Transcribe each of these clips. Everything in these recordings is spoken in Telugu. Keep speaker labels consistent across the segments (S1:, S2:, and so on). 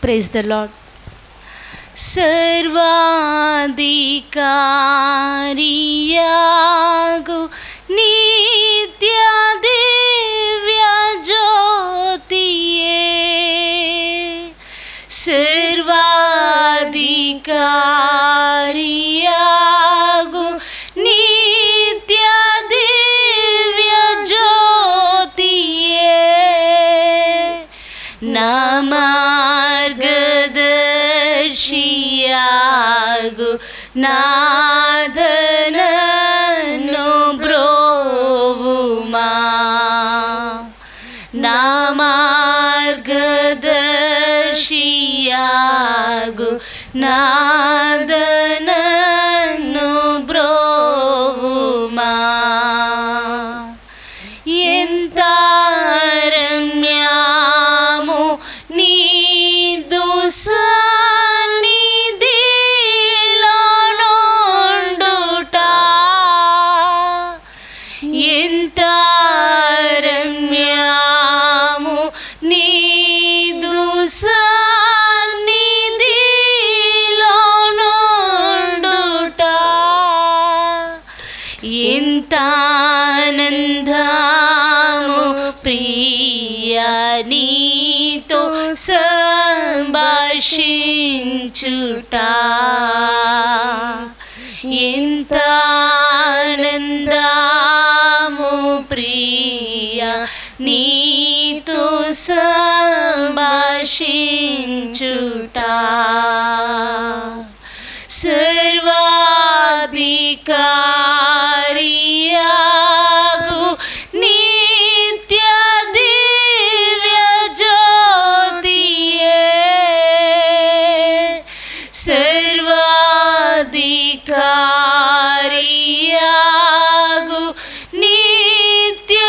S1: Praise the lord. సర్వాధికారియగు నిత్య దివ్య జ్యోతియే, సర్వాధికారియగు నిత్య దివ్య జ్యోతియే, నా మార్గదర్శియాగు నాథనను బ్రోవుమా, నా మార్గదర్శియాగు నాథనను బ్రోవుమా. ఎంత రమ్యము నీదు సన్నిధిలో నుండుట, ఎంత రమ్యము నీదు సన్నిధిలో నుండుట, ఎంత ఆనందము ప్రియా నీతో సంభాషించుట, ఎంత ఆనందము ప్రియా నీతో సంభాషించుట. సర్వాధికారియగు నిత్య దివ్య జ్యోతియే, సర్వాధికారియగు నిత్య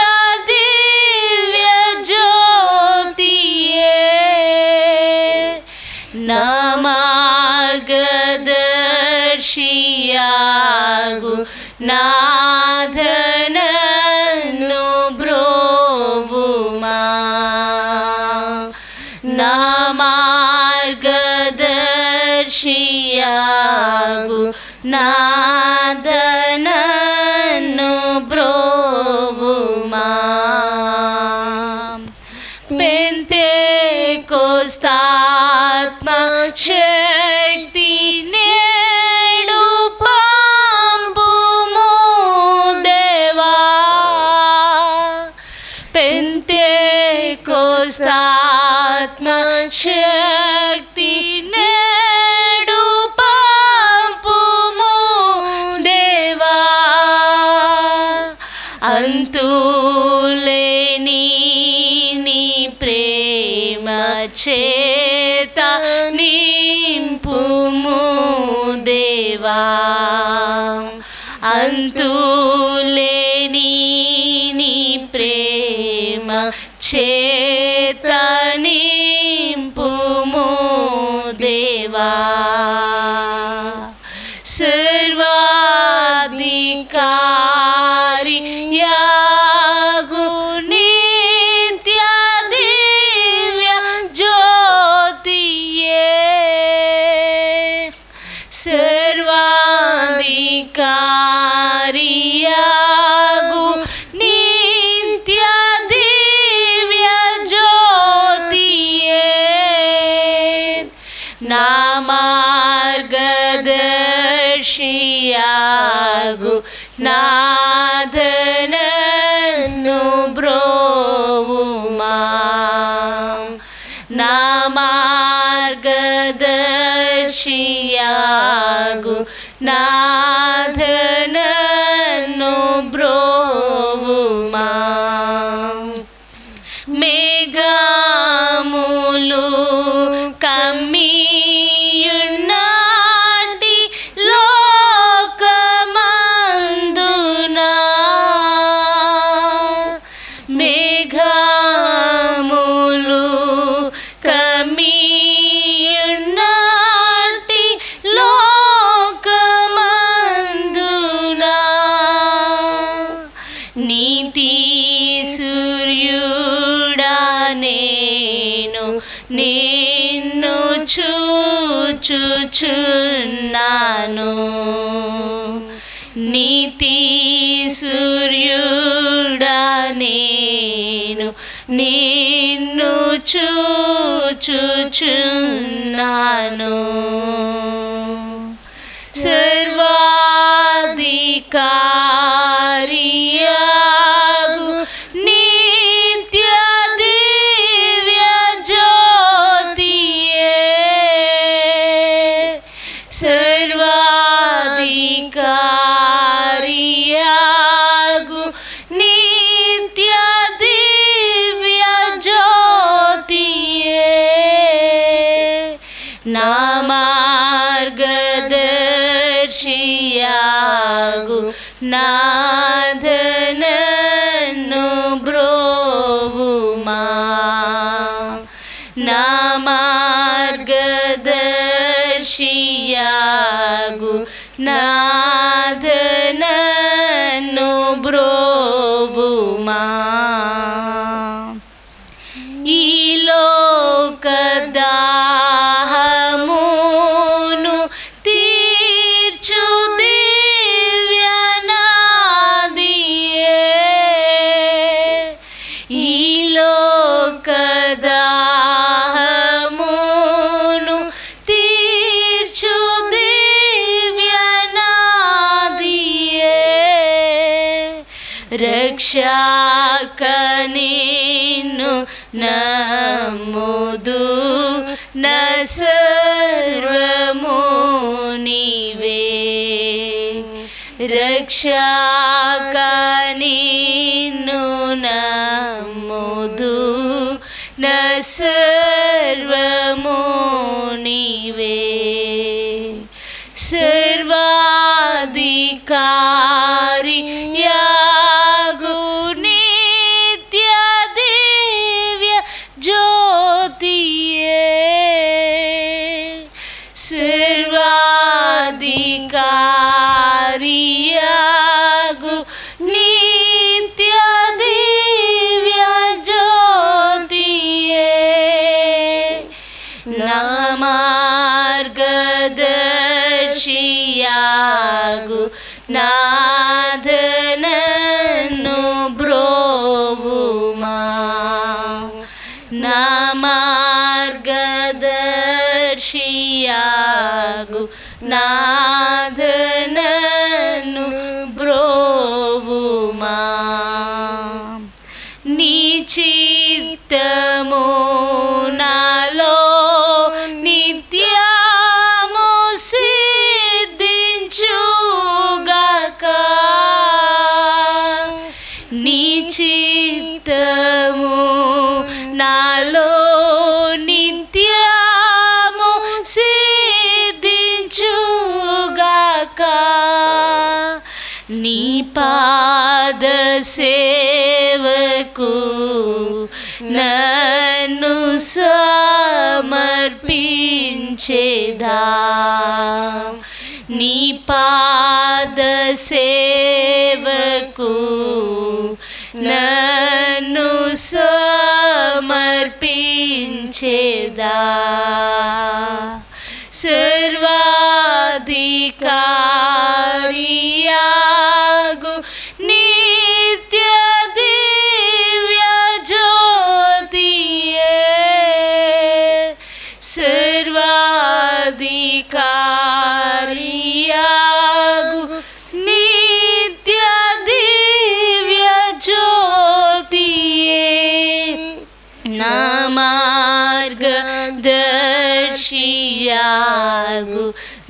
S1: దివ్య జ్యోతియే, నా మార్గదర్శియాగు నాథనను బ్రోవుమా, నా మార్గదర్శియాగు నాథనను బ్రోవుమా. పెంతెకోస్తాత్మ శక్తి నేడు పంపుము దేవా, పెంతెకోస్తాత్మ శక్తి నేడు పంపుము దేవా, అంతులేని నీ ప్రేమ చేత నింపుము దేవా, అంతులేని నీ ప్రేమ చేత నింపుము దేవా. సర్వాధికారియగు నిత్య దివ్య జ్యోతియే, సర్వాధికారియగు నిత్య దివ్య జ్యోతియే, నా మార్గదర్శియాగు నాథనను బ్రోవుమా, నా మార్గదర్శియాగు నాథనను బ్రోవుమా. మేఘములు కమ్మియున్నాటి లోకమందునా, మేఘములు కమ్మియున్నాటి లోకమందునా, చూచుచున్నాను. నీతి సూర్యుడా నేను నిన్ను చూచుచున్నాను. సర్వాధికారియగు నిత్య దివ్య జ్యోతియే, సర్వాధికారియగు నిత్య దివ్య జ్యోతియే, నా మార్గదర్శియాగు నాథనను బ్రోవుమా. నా మార్గదర్శియాగు నాథనను బ్రోవుమా. ఈ లోకదాహమును తీర్చు దివ్యనాదియే, ఈ లోకదాహమును తీర్చు దివ్యనాదియే, రక్షక నిన్ను నమ్ముదు నా సర్వము నీవే, రక్షక నిన్ను నమ్ముదు నా సర్వము నీవే, సర్వాధికారియగు నిత్య దివ్య జ్యోతియే, సర్వాధికారియగు నిత్య దివ్య జ్యోతియే, నా మార్గదర్శియాగు నాథనను బ్రోవుమా. నా మార్గదర్శియాగు నాథనను బ్రోవుమా. నీ చిత్తము నాలో నిత్యము సిద్ధించుగాక, నీ చిత్తము నాలో నిత్యము సిద్ధించుగాక, నీ పాద సేవకు నన్ను సమర్పించేదా, నీ పాద సేవకు నన్ను సమర్పించేదా, సర్వాధికారియగు నిత్య దివ్య జ్యోతియే, సర్వాధికారియగు నిత్య దివ్య జ్యోతియే, నా మార్గదర్శియాగు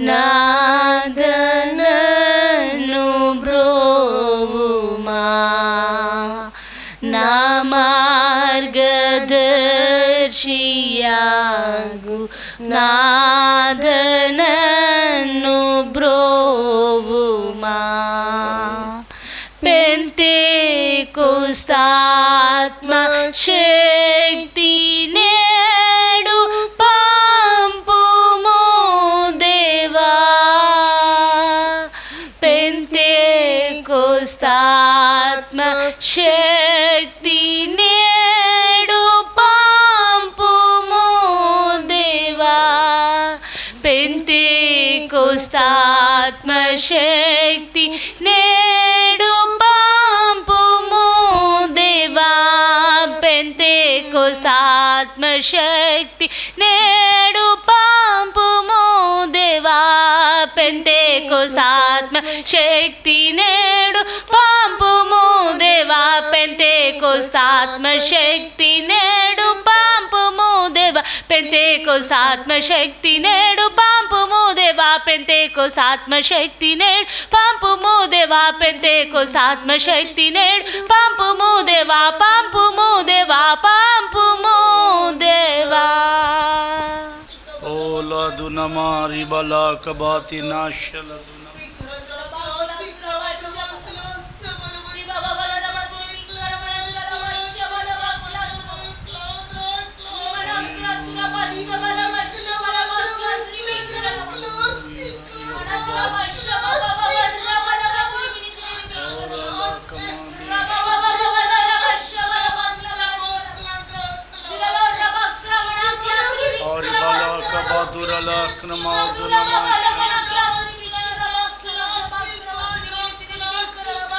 S1: నాథనను బ్రోవుమా. నా మార్గదర్శియాగు నాథనను బ్రోవుమా. పెంతెకొస్తాత్మ శక్తి నేడు పంపుము దేవా, పెంతెకొస్తాత్మ శక్తి నేడు పంపుము దేవా, పెంతెకోస్తాత్మశక్తి నేడు పంపుము దేవా పెంతెకోస్తాత్మశక్తి నేడు పంపుము దేవా పెంతెకోస్తాత్మశక్తి నేడు పంపుము దేవా పెంతెకోస్తాత్మశక్తి నేడు పంపుము దేవా పెంతెకోస్తాత్మశక్తి నేడు పంపుము దేవా పెంతెకోస్తాత్మశక్తి నేడు పంపుము దేవా పెంతెకోస్తాత్మశక్తి నేడు పంపుము దేవా పంపుము దేవా పంపుము దేవా.
S2: ఓలా దునమారి బలా కబాతి నాశల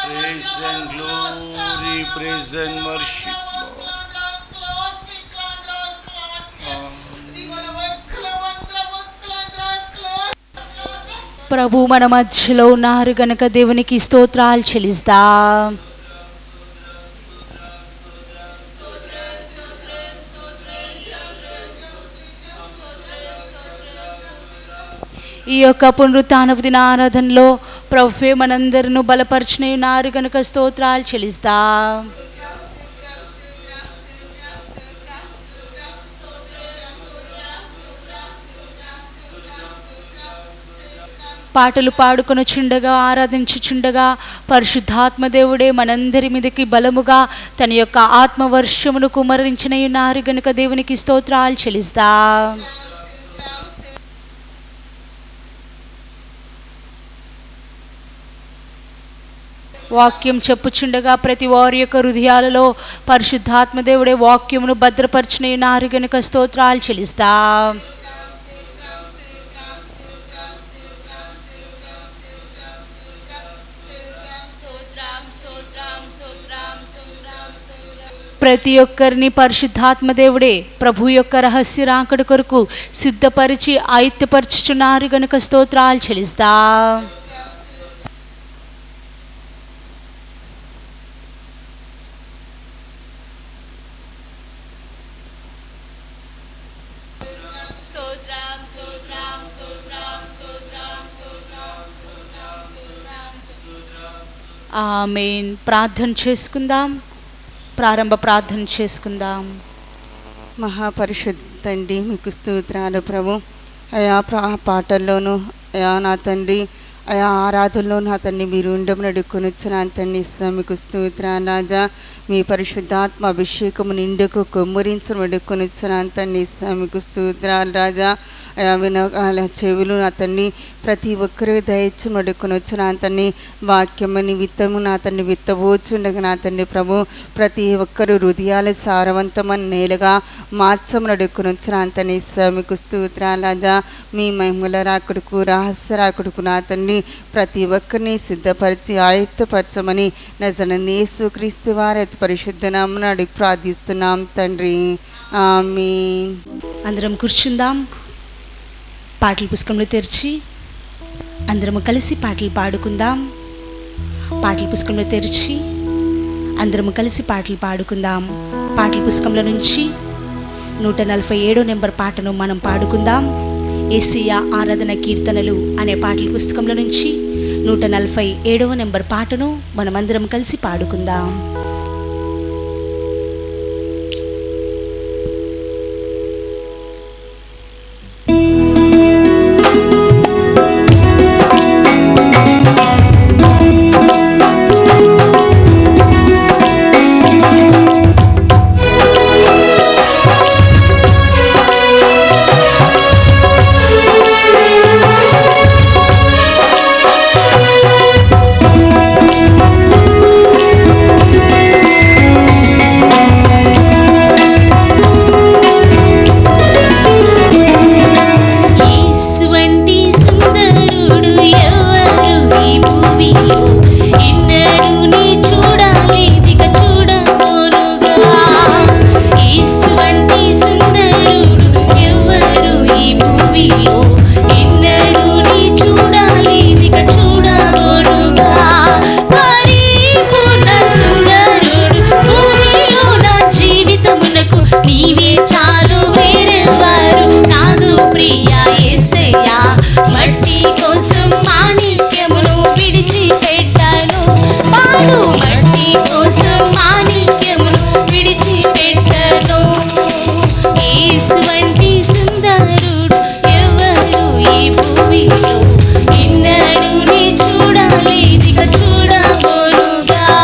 S2: Praise and glory, praise and worship,
S1: ప్రభు మన మధ్యలో ఉన్నారు గనుక దేవునికి స్తోత్రాలు చెల్లిస్తాం. ఈ యొక్క పునరుత్థానపు దిన ఆరాధనలో ప్రభువే మనందరిని బలపరిచిన ఉన్నారు గనుక స్తోత్రాలు చెల్లిస్తాం. పాటలు పాడుకొనుచుండగా ఆరాధించుచుండగా పరిశుద్ధాత్మ దేవుడే మనందరి మీదకి బలముగా తన యొక్క ఆత్మవర్షమును కుమ్మరించిన ఉన్నారు గనుక దేవునికి స్తోత్రాలు చెల్లిస్తాం. వాక్యం చెప్పుచుండగా ప్రతి వారి యొక్క హృదయాలలో పరిశుద్ధాత్మ దేవుడే వాక్యమును భద్రపరిచిన ఉన్నారు గనుక స్తోత్రాలు చెల్లిస్తాం. ప్రతి ఒక్కరిని పరిశుద్ధాత్మ దేవుడే ప్రభు యొక్క రహస్య రాకడ కొరకు సిద్ధపరిచి ఆయుత్తపరచుచున్నారు గనుక స్తోత్రాలు చెల్లిస్తాం. ఆమేన్. ప్రార్థన చేసుకుందాం. ప్రారంభ ప్రార్థన చేసుకుందాం.
S3: మహాపరిశుద్ధ తండ్రి మీకు స్తోత్రాలు ప్రభు. అయా పాటల్లోనూ అయా నా తండ్రి అయా ఆరాధనలో నా తండ్రి మీరు ఉండమని అడుక్కొనొచ్చు నా తండ్రి మీకు స్తోత్రాలు రాజా. మీ పరిశుద్ధాత్మ అభిషేకము నిండుకు కొమ్మరించడం అడుక్కొనొచ్చు నా తండ్రి మీకు స్తోత్రాలు రాజా. చెవులు నా తండ్రి ప్రతి ఒక్కరూ దయచేసి అడుక్కొనొచ్చు నా తండ్రి వాక్యమని విత్తము నా తండ్రి విత్తబోచుండగా నా తండ్రి ప్రభు ప్రతి ఒక్కరు హృదయాల సారవంతమైన నేలగా మార్చమని అడుక్కొనొచ్చు నా తండ్రి మీకు స్తోత్రాలు రాజా. మీ మహిమల రాకుడుకు రహస్య రాకుడుకు నా తండ్రి ప్రతి ఒక్కరిని సిద్ధపరిచి ఆయుత్తపరచమని నజరేయుడైన యేసుక్రీస్తు వారి పరిశుద్ధ నామమున అడిగి ప్రార్థిస్తున్నాం తండ్రి. ఆమేన్.
S1: అందరం కూర్చుందాం. పాటల పుస్తకంలో తెరిచి అందరము కలిసి పాటలు పాడుకుందాం. పాటల పుస్తకంలో తెరిచి అందరము కలిసి పాటలు పాడుకుందాం. పాటల పుస్తకంలో నుంచి 147 నెంబర్ పాటను మనం పాడుకుందాం. యేసయ్య ఆరాధన కీర్తనలు అనే పాటల పుస్తకంలో నుంచి 147 నెంబర్ పాటను మనమందరం కలిసి పాడుకుందాం. ప్రియా యేసయ్యా మట్టి కోసం మాణిక్యమును విడిచిపెట్టను పాడు మట్టి కోసం మాణిక్యమును విడిచిపెట్టను యేసు వంటి సుందరుడు ఎవరు ఈ భూమిలో ఇన్నడు నీ చూడాలి ఇక చూడబోనుగా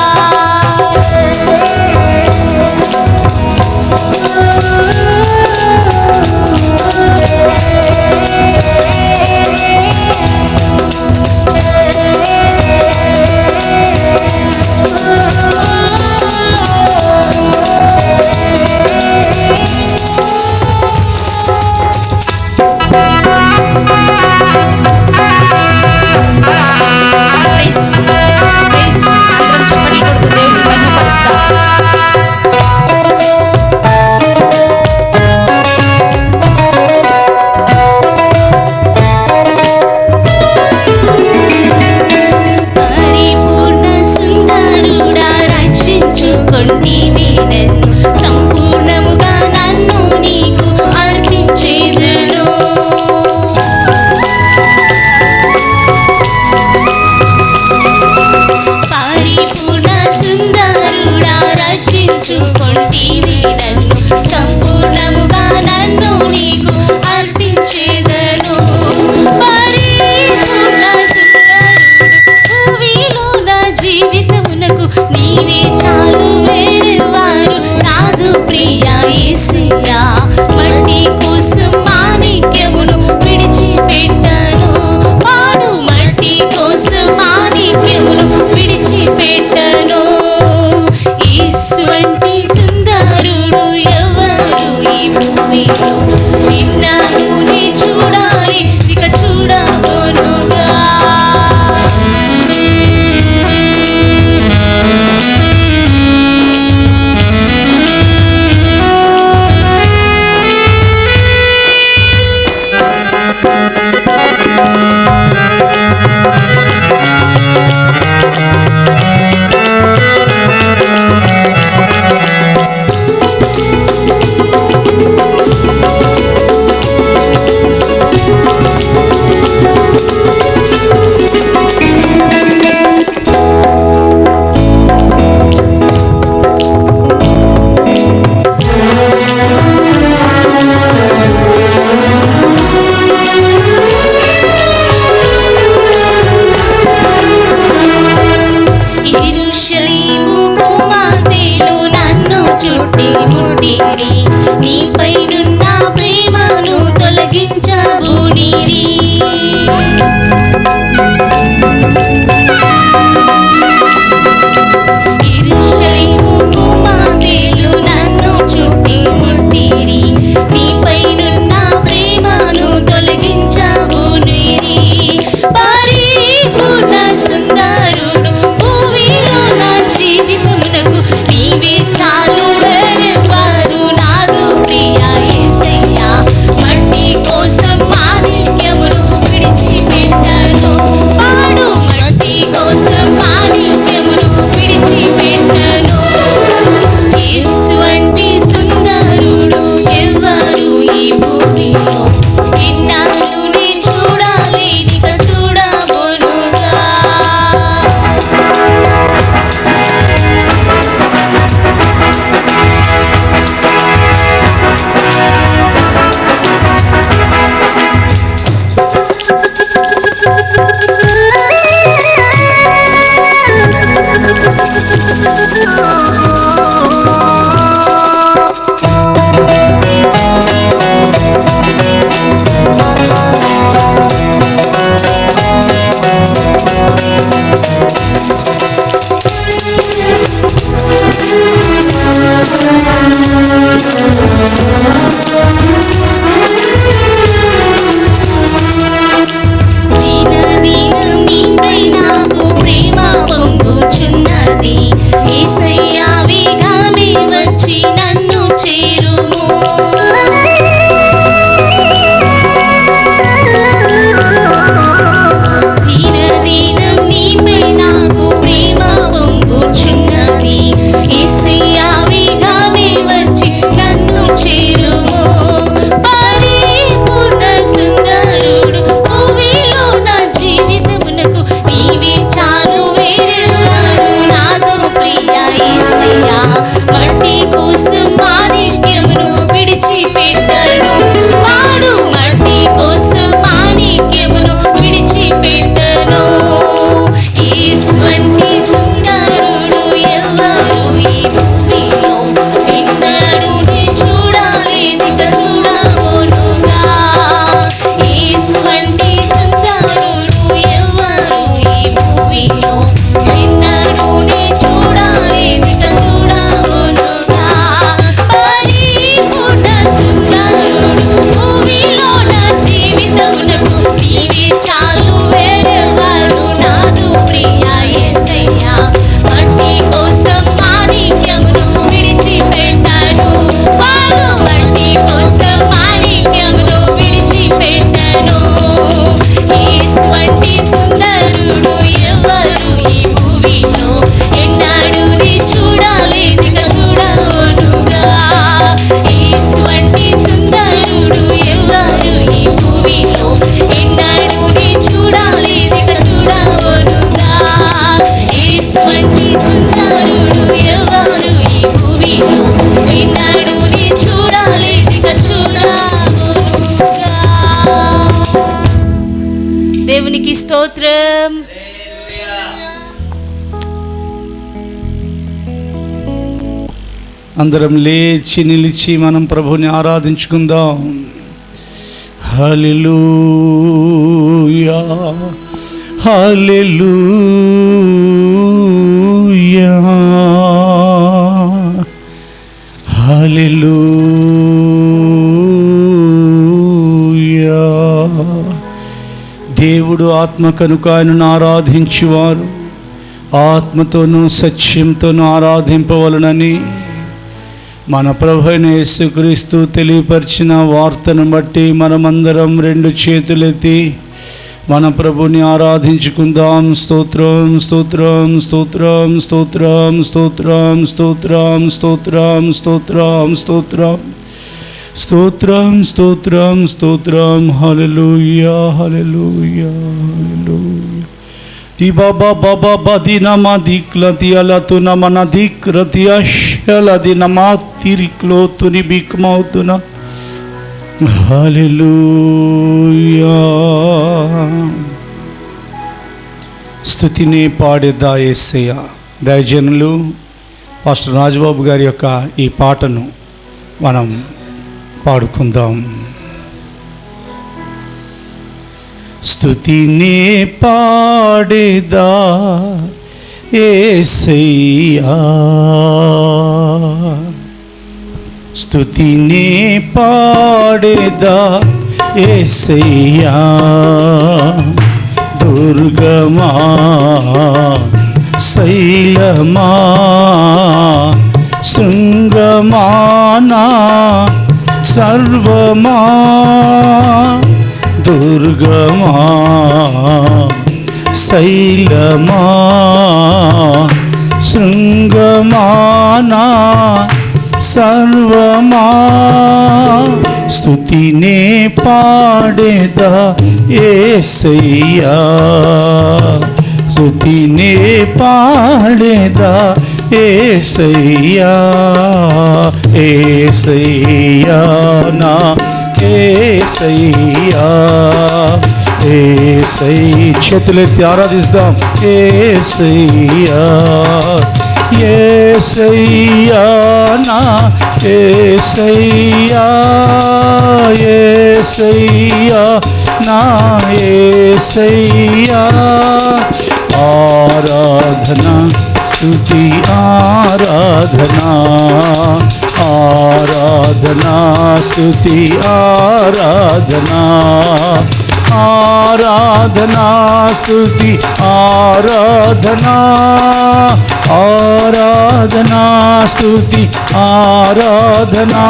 S1: నీపైనున్న ప్రేమను తొలగించబోనిరి యెరూషలేము కుమార్తెలు నన్ను చుట్టి ముట్టిరి నీపైనున్న ప్రేమను తొలగించబోనిరి పరిపూర్ణ సుందరుడు భూమిలో నా జీవితమునకు నీవే చాలు మట్టి కోసం మాణిక్యమును విడిచిపెట్టను పాడు దేవునికి స్తోత్రం.
S2: అందరం లేచి నిలిచి మనం ప్రభుని ఆరాధించుకుందాం. హల్లెలూయా హల్లెలూయా హల్లెలూయా. దేవుడు ఆత్మ కనుక ఆయనను ఆరాధించువారు ఆత్మతోనూ సత్యంతోనూ ఆరాధింపవలనని మన ప్రభువైన యేసుక్రీస్తు తెలియపరిచిన వార్తను బట్టి మనమందరం రెండు చేతులెత్తి మన ప్రభుని ఆరాధించుకుందాం. స్తోత్రం స్తోత్రం స్తోత్రం స్తోత్రం స్తోత్రం స్తోత్రం స్తోత్రం స్తోత్రం స్తోత్రం స్తోత్రం స్తోత్రం స్తోత్రం. హల్లెలూయా హల్లెలూయా హల్లెలూయా. తి బాబా బాబా బది నమా దిక్లతి అలతు నమన దిక్రతి అషలది నమా తిరిక్లో తుని బిక్మౌతున. హల్లెలూయా. స్తుతిని పాడేదా యేసయ్య. దైవజనులు పాస్టర్ రాజబాబు గారి యొక్క ఈ పాటను మనం పాడుకుందాం. స్తుతిని పాడేదా యేసయ్యా, స్తుతిని పాడేదా యేసయ్యా. దుర్గమా శైలమా శృంగమానా సర్వమా. దుర్గమా శైలమా శృంగమానా సర్వమా. స్తుతినే పాడేదా యేసయ్యా, స్తుతినే పాడేదా యేసయ్యా. యేసయ్యా నా యేసయ్యా యేసయ్య. చేతులెత్తి ఆరాధిస్తాం. యేసయ్యా యేసయ్యా నా యేసయ్యా యేసయ్యా నా యేసయ్యా. ఆరాధన స్తుతి ఆరాధనా ఆరాధనా స్తుతి ఆరాధనా ఆరాధనా స్తుతి ఆరాధనా ఆరాధనా స్తుతి ఆరాధనా.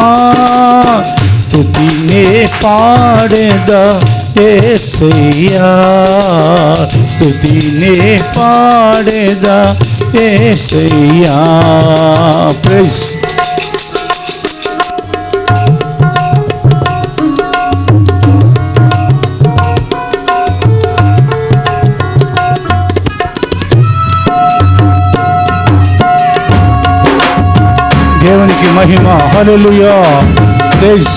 S2: స్తుతినే పాడేదా యేసయ్యా, స్తుతినే పాడేదా యేసయ్యా. ప్రైజ్. దేవునికి మహిమ. హల్లెలూయా. ప్రైజ్.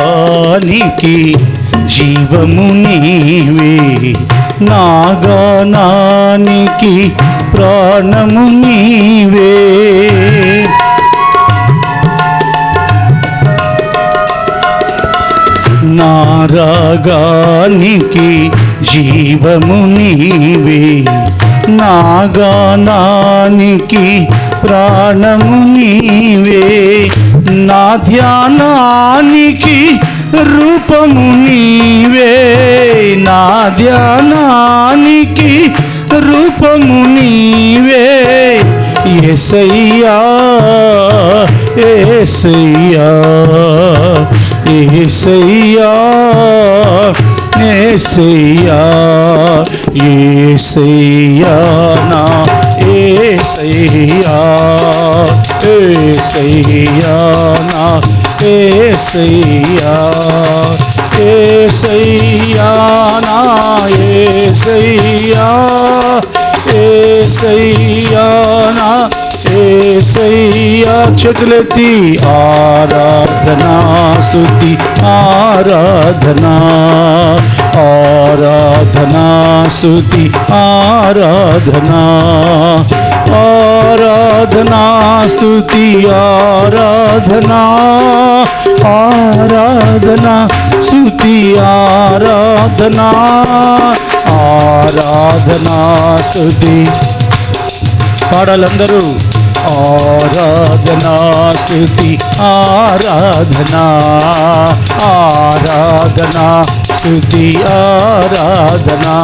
S2: నారాగానికి జీవము నీవే, నాగానానికి ప్రాణము నీవే. నారాగానికి జీవము నీవే, నాగానానికి ప్రాణము నీవే. నా ధ్యానానికి రూపము నీవే, నా ధ్యానానికి రూపము నీవే. యేసయ్యా యేసయ్యా యేసయ్యా యేసయ్యా యేసయ్యా నా
S4: ఏసయ్యా ఏసయ్యా నా ఏసయ్యా ఏసయ్యా నా ఏసయ్యా ఏసయ్యా నా ఏసయ్యా చేతులెత్తి ఆరాధనా స్తుతి ఆరాధనా ఆరాధనా స్తుతి ఆరాధనా ఆరాధనా స్తుతి ఆరాధనా ఆరాధనా స్తుతి ఆరాధనా ఆరాధనా స్తుతి పాడాలందరూ ఆరాధనా స్తుతి ఆరాధనా ఆరాధనా స్తుతి ఆరాధనా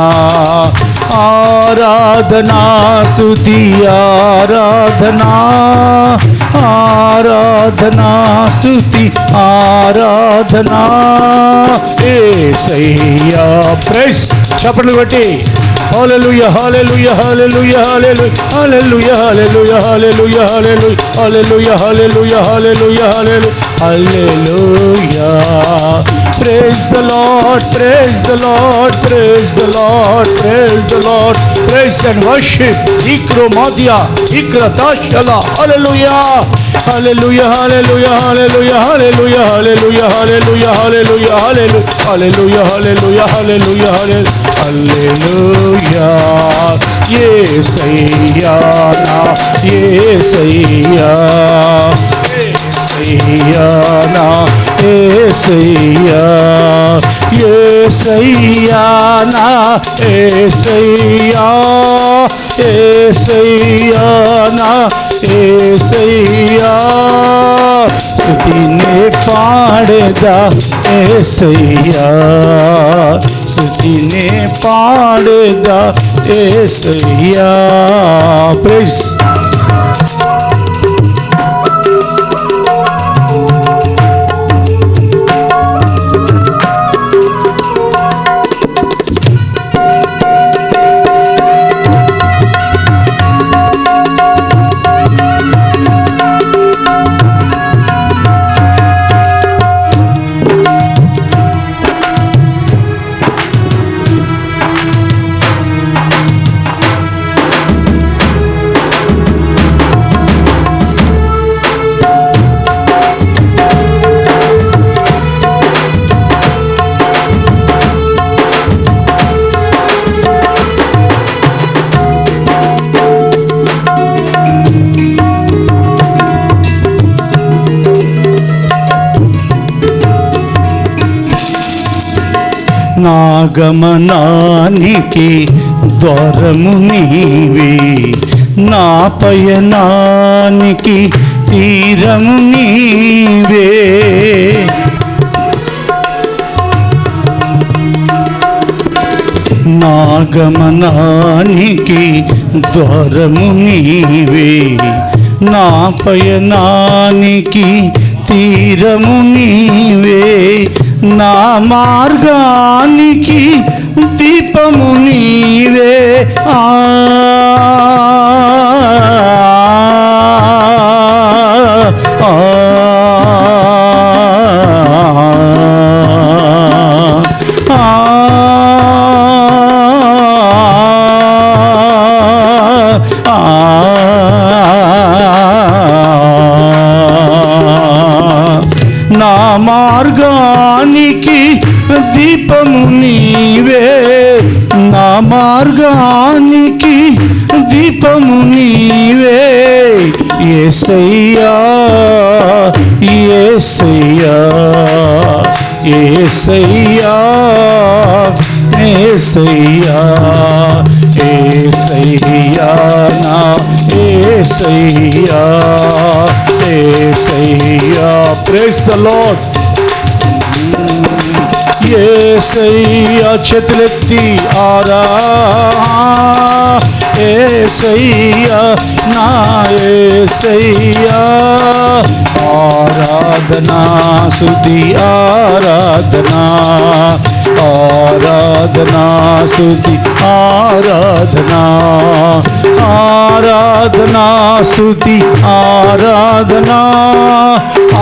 S4: ఆరాధనా స్తుతి ఆరాధనా ఆరాధనా స్తుతి ఆరాధనా యేసయ్యా ప్రైజ్ చప్పట్లు కొట్టి హల్లెలూయా హల్లెలూయా హల్లెలూయా హల్లెలూయా హల్లెలూయా హల్లెలూయా హల్లెలూయా హల్లెలూయా హల్లెలూయా హల్లెలూయా praise the Lord praise the Lord praise the Lord praise the Lord praise and worship ikro madhya ikra tashala hallelujah hallelujah hallelujah hallelujah hallelujah hallelujah hallelujah hallelujah hallelujah hallelujah hallelujah hallelujah yesayya na yesayya yesayya na yesayya yesayya na yesayya yesayya na yesayya స్తుతినే పాడేదా యేసయ్యా స్తుతినే పాడేదా యేసయ్యా ప్రైజ్ నా గమనానికి ద్వారము నీవే నా పయనానికి తీరము నీవే నా గమనానికి ద్వారము నీవే నా పయనానికి తీరము నీవే నా మార్గానికి దీపము నీవే నా మార్గానికి దీపము నీవే నా మార్గానికి దీపము నీవే యేసయ్యా యేసయ్యా యేసయ్యా యేసయ్యా యేసయ్యా నా యేసయ్యా యేసయ్యా ప్రైజ్ ద లార్డ్ యేసయ్యా చేతులెత్తి యేసయ్యా నా యేసయ్యా ఆరాధనా స్తుతి ఆరాధనా ఆరాధనా స్తుతి ఆరాధనా ఆరాధనా స్తుతి ఆరాధనా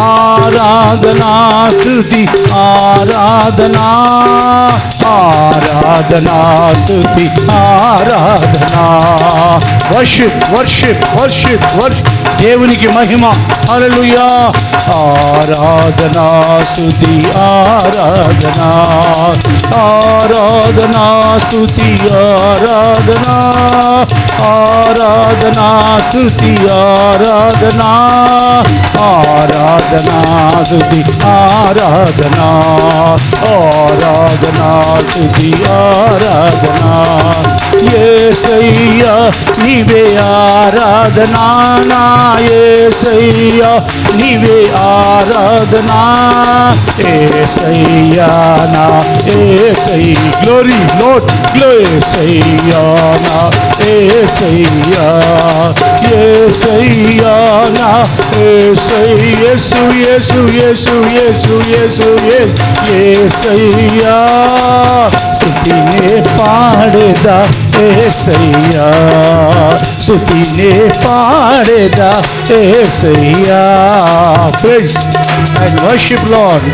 S4: ఆరాధనా స్తుతి ఆరాధనా ఆరాధనా స్తుతి ఆరాధనా వర్షిప్ వర్షిప్ వర్షిప్ వర్షిప్ దేవునికి మహిమ హల్లెలూయా ఆరాధనా స్తుతి ఆరాధనా ఆరాధనా స్తుతి ఆరాధనా ఆరాధనా స్తుతి ఆరాధనా ఆరాధనా స్తుతి ఆరాధనా ఆరాధనా స్తుతి ఆరాధనా యేసయ్యా నీవే ఆరాధనా నా యేసయ్యా నీవే ఆరాధనా యేసయ్యా నా యేసయ్యా గ్లోరీ లార్డ్ యేసయ్యా నా యేసయ్యా యేసయ్యా నా యేసయ్యా యేసు యేసు యేసు యేసు యేసు యేసయ్యా స్తుతినే పాడేదా యేసయ్యా స్తుతినే పాడేదా యేసయ్యా ప్రైజ్ అండ్ వర్షిప్ లార్డ్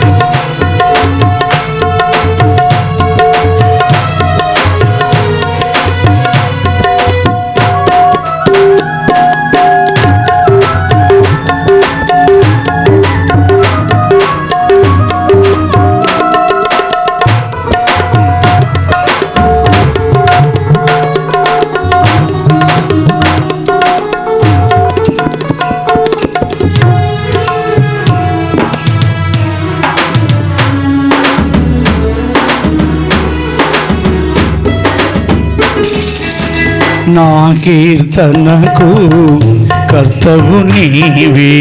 S4: నా కీర్తనకు కర్తవు నీవే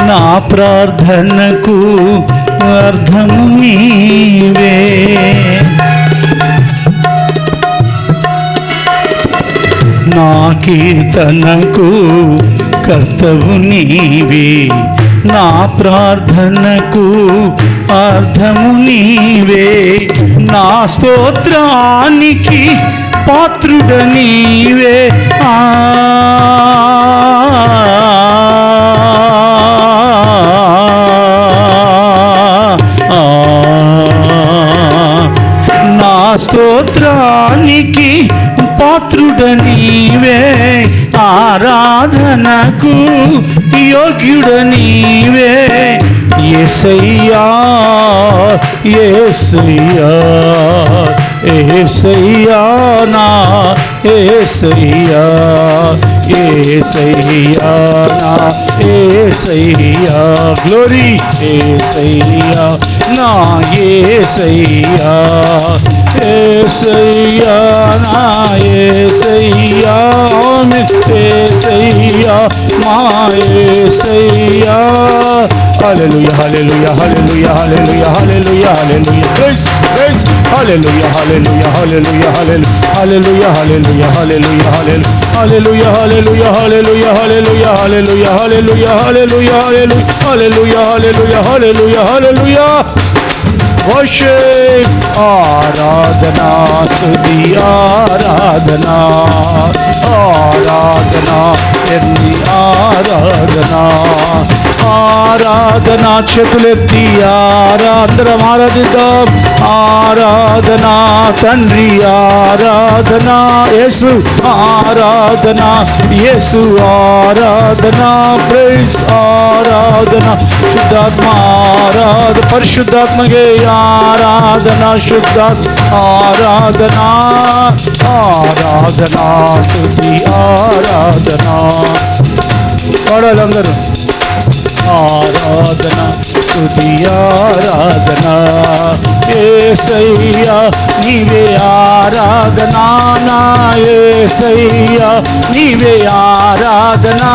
S4: నా ప్రార్థనకు అర్థము నీవే నా కీర్తనకు కర్తవు నీవే నా ప్రార్థనకు అర్థము నీవే నా స్తోత్రానికి పాత్రుడ నీవే నా స్తోత్రానికి పాత్రుడ నీవే ఆరాధనకు యోగ్యుడ నీవే యేసయ్యా యేసయ్యా యేసయ్యా నా యేసయ్యా యేసయ్యా నా యేసయ్యా గ్లోరీ యేసయ్యా నా యేసయ్యా యేసయ్యా నా యేసయ్యా యేసయ్యా మా యేసయ్యా హల్లెలూయా హల్లెలూయా హల్లెలూయా హల్లెలూయా హల్లెలూయా హల్లెలూయా ప్రైజ్ ప్రైజ్ హల్లెలూయా హల్లెలూయా హల్లెలూయా హల్లెలూయా హల్లెలూయా హల్లెలూయా హల్లెలూయా హల్లెలూయా హల్లెలూయా హల్లెలూయా హల్లెలూయా హల్లెలూయా హల్లెలూయా హల్లెలూయా హల్లెలూయా హల్లెలూయా హల్లెలూయా worship ఆరాధనా స్తుతి ఆరాధనా ఆరాధనా ఎన్ని ఆరాధనా ఆరాధనా చేతులెత్తి అందరం ఆరాధిద్దాం ఆరాధనా తండ్రి ఆరాధనా యేసు ఆరాధనా యేసు ఆరాధనా ప్రైజ్ ఆరాధనా శుద్ధాత్మ ఆరాధన పరిశుద్ధాత్మకే ఆరాధనా శుద్ధాత్మ ఆరాధనా ఆరాధనా స్తుతి ఆరాధనా పాడాలందరూ ఆరాధనా స్తుతి ఆరాధనా యేసయ్యా నీవే ఆరాధనా నా యేసయ్యా నీవే ఆరాధనా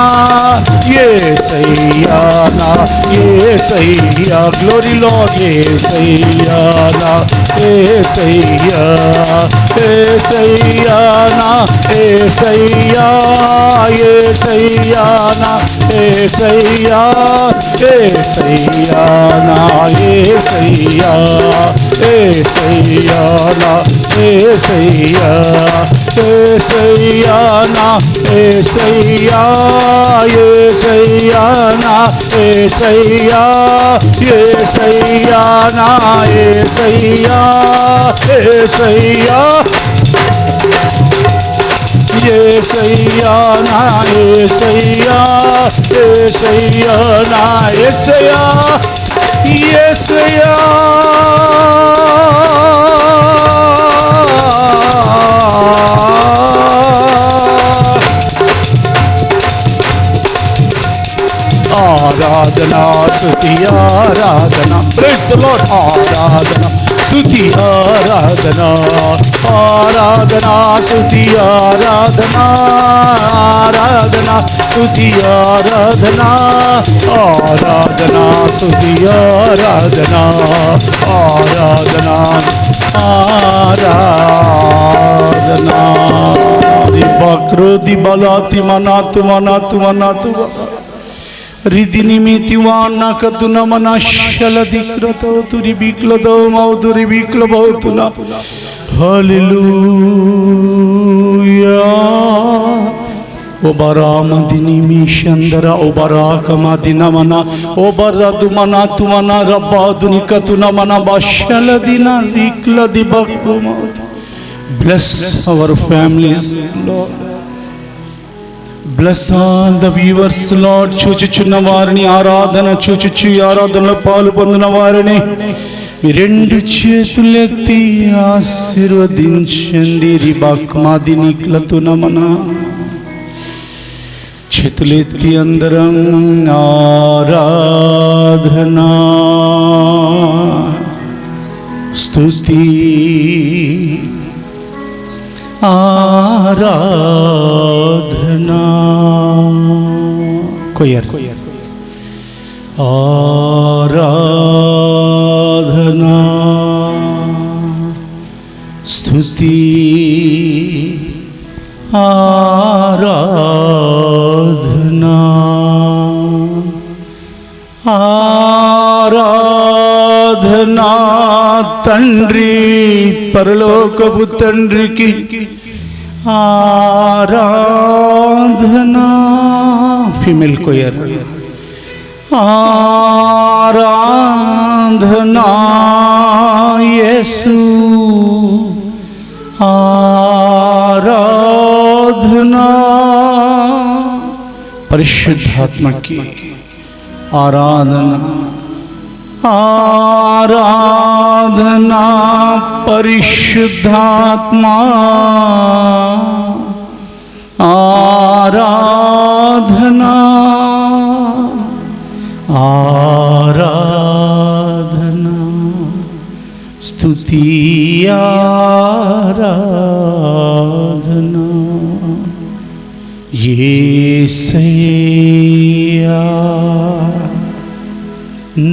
S4: యేసయ్యా నా యేసయ్యా గ్లోరీ లార్డ్ యేసయ్యా నా యేసయ్యా యేసయ్యా నా యేసయ్యా యేసయ్యా నా యేసయ్యా యేసయ్యా నా యేసయ్యా యేసయ్యా నా యేసయ్యా యేసయ్యా నా యేసయ్యా యేసయ్యా నా యేసయ్యా యేసయ్యా నా యేసయ్యా యేసయ్యా యేసయ్యా నా యేసయ్యా యేసయ్యా నా యేసయ్యా యేసయ్యా ఆరాధనా స్తుతి ఆరాధనా ప్రైజ్ ది లార్డ్ ఆరాధనా స్తుతి ఆరాధనా ఆరాధనా స్తుతి ఆరాధనా ఆరాధనా స్తుతి ఆరాధనా ఆరాధనా స్తుతి ఆరాధనా ఆరాధనా ఆరాధనా రిపక్రోది బలాతి మనాతు మనాతు మనాతు రిదినిమితి వానకతున మనశల దిక్రతౌతురి బిక్లదౌ మౌతురి బిక్లబౌతున హల్లెలూయా ఒబరామదిని మిషందర ఒబరాకమదిన మన ఒబరదు మన తుమన రబ్బాదుని కతున మన బశల దిన రిక్లది బక్కుమౌతు bless our families Lord Bless all the viewers, Lord. చూచుచున్న వారిని ఆరాధన చూచుచు ఆరాధనలో పాలు పొందిన వారిని మీ రెండు చేతులెత్తి ఆశీర్వదించండి. రిబాక్మాది నీకులతో నమన చేతులెత్తి అందరం ఆరాధన స్తుతి ఆరాధనా కొయ్యర్ ఆరాధనా స్తుతి ఆరాధనా ఆరాధనా తండ్రి పరలోకపు తండ్రికి ఆరాధనా ఫీమేల్ కొయర్ ఆరాధనా యేసు ఆరాధనా పరిశుద్ధాత్మకి ఆరాధన ఆరాధనా పరిశుద్ధాత్మా ఆరాధనా ఆరాధనా స్తుతి ఆరాధనా యేసయ్యా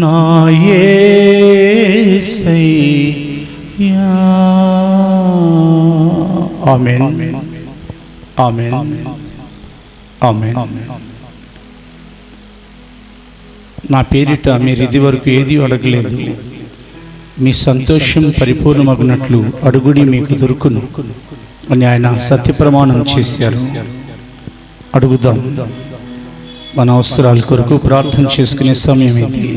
S4: నా యేసయ్యా ఆమేన్ ఆమేన్ ఆమేన్. నా పేరిట మీరు ఇది వరకు ఏది అడగలేదు. మీ సంతోషం పరిపూర్ణమగినట్లు అడుగుడి మీకు దొరుకును అని ఆయన సత్యప్రమాణం చేశారు. అడుగుదాం. మన అవసరాల కొరకు ప్రార్థన చేసుకునే సమయం ఇది.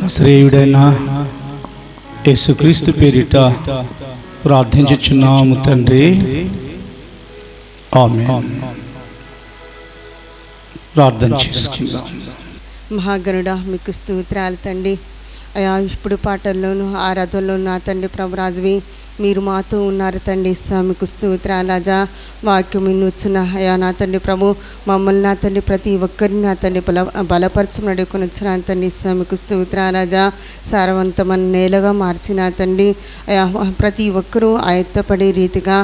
S4: నజరేయుడైన యేసుక్రీస్తు పేరిట ప్రార్థించుచున్నాము తండ్రి. ఆమేన్. ప్రార్థన చేసుకుందాం.
S3: మహాగణుడా మీకు స్తోత్రాలు తండ్రి. అయా ఇప్పుడు పాటల్లోనూ ఆరాధనలోనూ నా తండ్రి ప్రభురాజువి మీరు మాతో ఉన్నారు తండ్రి. మీకు స్తోత్రాలు రాజా. వాక్యం వినుచున్న అయా నా తండ్రి ప్రభు, మమ్మల్ని నా తండ్రి ప్రతి ఒక్కరిని నా తండ్రి బలపరచమని అడుగుకొని వచ్చిన తండ్రి. మీకు స్తోత్రాలు రాజా. సారవంతమైన నేలగా మార్చిన తండ్రి అయా, ప్రతి ఒక్కరూ ఆయత్తపడే రీతిగా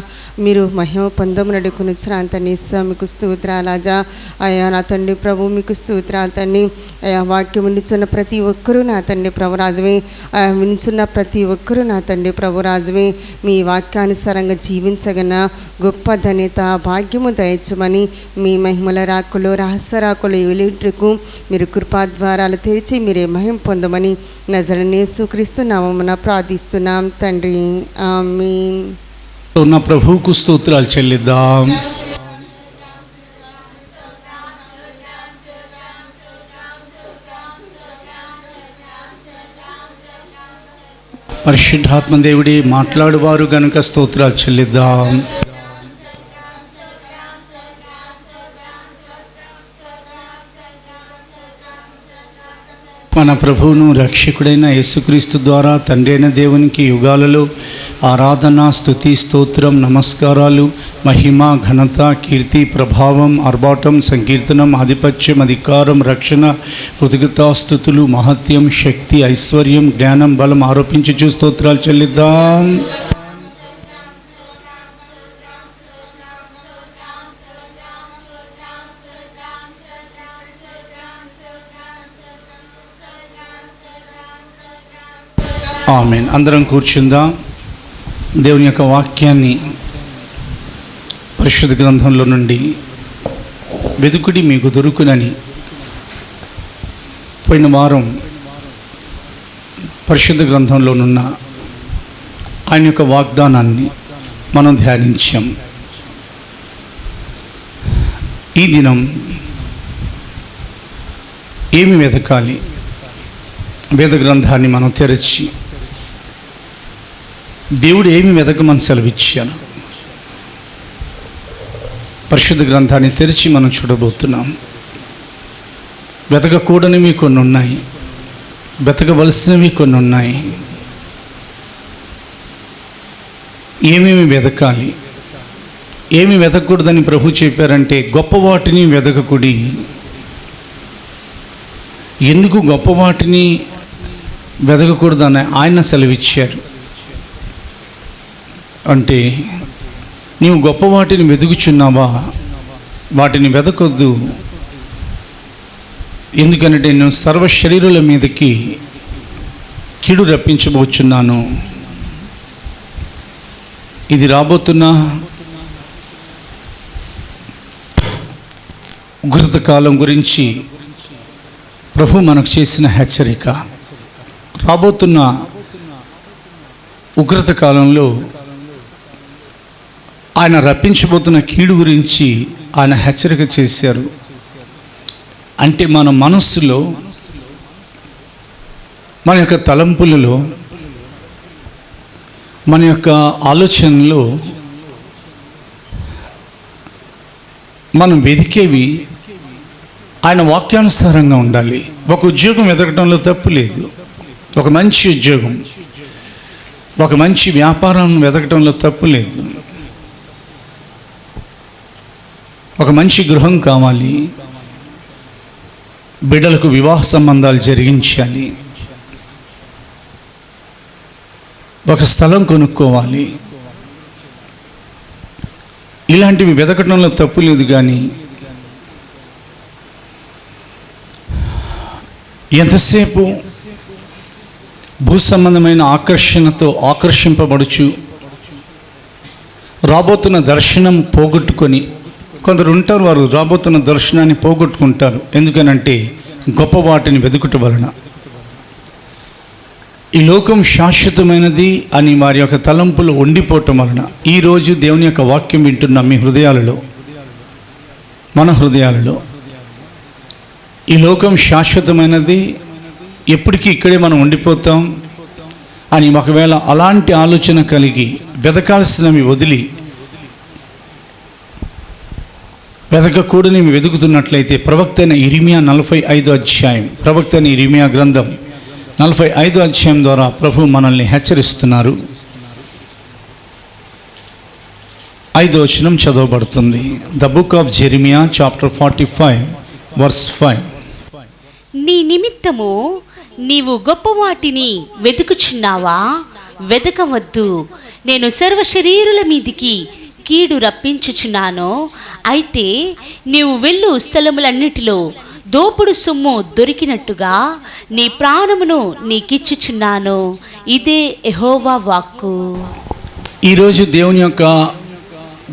S3: మీరు మహిమ పొందమని అడుగుకొని వచ్చిన తండ్రి. మీకు స్తోత్రాలు రాజా. అయా నా తండ్రి ప్రభు, మీకు స్తోత్రాలు తండ్రి. అయా వాక్యం వినిచున్న ప్రతి ఒక్కరూ నా తండ్రి ప్రభు రాజువే, వినిచున్న ప్రతి ఒక్కరూ నా తండ్రి ప్రభు రాజువే, మీ వాక్యానుసారంగా జీవించగన గొప్ప ధన్యత భాగ్యము దయచమని మీ మహిమల రాకులు రహస్య రాకులు వెలుటకు మీరు కృపా ద్వారాలు తెరిచి మీరే మహిమ పొందమని నజరేయుడైన యేసుక్రీస్తు నామమున ప్రార్థిస్తున్నాం తండ్రి. ఆమేన్.
S4: ఉన్న ప్రభువుకు స్తోత్రాలు చెల్లిద్దాం. పరిశుద్ధాత్మ దేవుడి మాట్లాడువారు గనుక స్తోత్రాలు చెల్లిద్దాం. మన ప్రభువును రక్షకుడైన యేసుక్రీస్తు ద్వారా తండ్రి అయిన దేవునికి యుగాలలో ఆరాధన, స్తుతి, స్తోత్రం, నమస్కారాలు, మహిమ, ఘనత, కీర్తి, ప్రభావం, ఆర్భాటం, సంకీర్తనం, ఆధిపత్యం, అధికారం, రక్షణ, కృతజ్ఞతాస్తుతులు, మహత్యం, శక్తి, ఐశ్వర్యం, జ్ఞానం, బలం ఆరోపించి స్తోత్రాలు చెల్లిద్దాం. ఆమేన్. అందరం కూర్చుందాం. దేవుని యొక్క వాక్యాన్ని పరిశుద్ధ గ్రంథంలో నుండి వెదుకుడి మీకు దొరుకునని పోయిన వారం పరిశుద్ధ గ్రంథంలోనున్న ఆయన యొక్క వాగ్దానాన్ని మనం ధ్యానించాం. ఈ దినం ఏమి వెతకాలి? వేద గ్రంథాన్ని మనం తెరచి దేవుడు ఏమి వెతకమని సెలవిచ్చాను పరిశుద్ధ గ్రంథాన్ని తెరిచి మనం చూడబోతున్నాం. వెతకకూడనివి కొన్ని ఉన్నాయి, వెతకవలసినవి కొన్ని ఉన్నాయి. ఏమేమి వెతకాలి, ఏమి వెతకూడదని ప్రభు చెప్పారంటే, గొప్ప వాటిని వెతకకుడి. ఎందుకు గొప్ప వాటిని వెతకకూడదని ఆయన సెలవిచ్చారు అంటే, నీవు గొప్ప వాటిని వెతుకుచున్నావా? వాటిని వెతకొద్దు. ఎందుకంటే నేను సర్వ శరీరుల మీదకి కీడు రప్పించబోచున్నాను. ఇది రాబోతున్న ఉగ్రత కాలం గురించి ప్రభు మనకు చేసిన హెచ్చరిక. రాబోతున్న ఉగ్రత కాలంలో ఆయన రప్పించబోతున్న కీడు గురించి ఆయన హెచ్చరిక చేశారు. అంటే మన మనస్సులో, మన యొక్క తలంపులలో, మన యొక్క ఆలోచనలో మనం వెతికేవి ఆయన వాక్యానుసారంగా ఉండాలి. ఒక ఉద్యోగం వెతకడంలో తప్పు లేదు. ఒక మంచి ఉద్యోగం, ఒక మంచి వ్యాపారం వెతకడంలో తప్పు లేదు. ఒక మంచి గృహం కావాలి, బిడ్డలకు వివాహ సంబంధాలు జరిగించాలి, ఒక స్థలం కొనుక్కోవాలి. ఇలాంటివి వెతకడంలో తప్పు లేదు. కానీ ఎంతసేపు భూ సంబంధమైన ఆకర్షణతో ఆకర్షింపబడుచు రాబోతున్న దర్శనం పోగొట్టుకొని, కొందరు ఉంటారు, వారు రాబోతున్న దర్శనాన్ని పోగొట్టుకుంటారు. ఎందుకనంటే గొప్ప వాటిని వెతుకుట వలన. ఈ లోకం శాశ్వతమైనది అని వారి యొక్క తలంపులు ఉండిపోవటం వలన ఈరోజు దేవుని యొక్క వాక్యం వింటున్న మీ హృదయాలలో, మన హృదయాలలో, ఈ లోకం శాశ్వతమైనది, ఎప్పటికీ ఇక్కడే మనం ఉండిపోతాం అని ఒకవేళ అలాంటి ఆలోచన కలిగి వెతకాల్సినవి వదిలి వెతకకూడని వెతుకుతున్నట్లయితే ప్రవక్త అయిన ఇర్మియా 45వ అధ్యాయం, ప్రవక్త అయిన ఇర్మియా గ్రంథం 45వ అధ్యాయం ద్వారా ప్రభు మనల్ని హెచ్చరిస్తున్నారు.
S2: 5వ వచనం చదవబడుతుంది. The book of Jeremiah chapter 45 verse 5.
S1: నీ నిమిత్తము నీవు గొప్ప వాటిని వెతుకుచున్నావా? వెతకవద్దు. నేను సర్వ శరీరుల మీదికి కీడు రప్పించుచున్నాను. అయితే నీవు వెళ్ళు స్థలములన్నిటిలో దోపుడు సొమ్ము దొరికినట్టుగా నీ ప్రాణమును నీకిచ్చుచున్నాను. ఇదే యెహోవా వాక్కు.
S2: ఈరోజు దేవుని యొక్క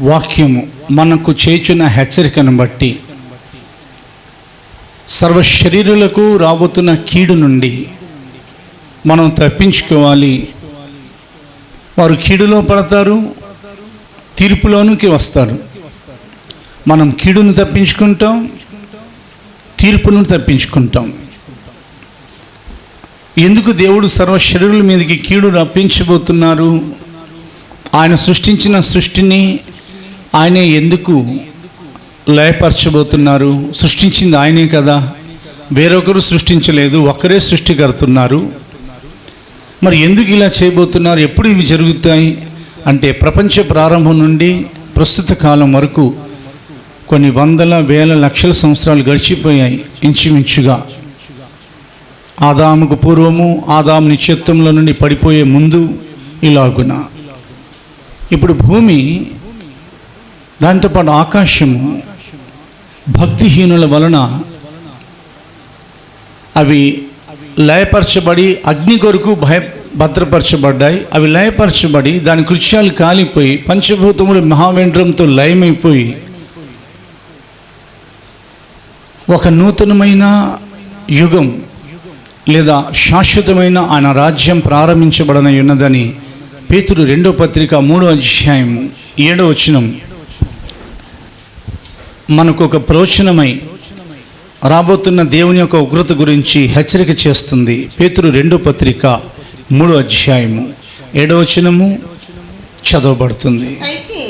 S2: వాక్యము మనకు చేయుచున్న హెచ్చరికను బట్టి సర్వ శరీరులకు రాబోతున్న కీడు నుండి మనం తప్పించుకోవాలి. వారు కీడులో పడతారు, తీర్పులోనికి వస్తారు. మనం కీడును తప్పించుకుంటాం, తీర్పును తప్పించుకుంటాం. ఎందుకు దేవుడు సర్వ శరీరుల మీదకి కీడు రప్పించబోతున్నారు? ఆయన సృష్టించిన సృష్టిని ఆయనే ఎందుకు లయపరచబోతున్నారు? సృష్టించింది ఆయనే కదా, వేరొకరు సృష్టించలేదు, ఒక్కరే సృష్టికర్తున్నారు. మరి ఎందుకు ఇలా చేయబోతున్నారు? ఎప్పుడు ఇవి జరుగుతాయి అంటే ప్రపంచ ప్రారంభం నుండి ప్రస్తుత కాలం వరకు కొన్ని వందల వేల లక్షల సంవత్సరాలు గడిచిపోయాయి ఇంచుమించుగా. ఆదాముకు పూర్వము, ఆదాము నిత్యత్వంలో నుండి పడిపోయే ముందు ఇలాగున. ఇప్పుడు భూమి, దాంతోపాటు ఆకాశము భక్తిహీనుల వలన అవి లయపరచబడి అగ్ని కొరకు భద్రపరచబడ్డాయి. అవి లయపరచబడి దాని కృత్యాలు కాలిపోయి పంచభూతములు మహావేంద్రంతో లయమైపోయి ఒక నూతనమైన యుగం లేదా శాశ్వతమైన ఆయన రాజ్యం ప్రారంభించబడన ఉన్నదని పేతురు 2వ పత్రిక 3వ అధ్యాయం 7వ వచనం మనకు ఒక ప్రవచనమై రాబోతున్న దేవుని యొక్క ఉగ్రత గురించి హెచ్చరిక చేస్తుంది. పేతురు 2వ పత్రిక 3వ అధ్యాయము 7వ వచనము చదవబడుతుంది.
S3: అయితే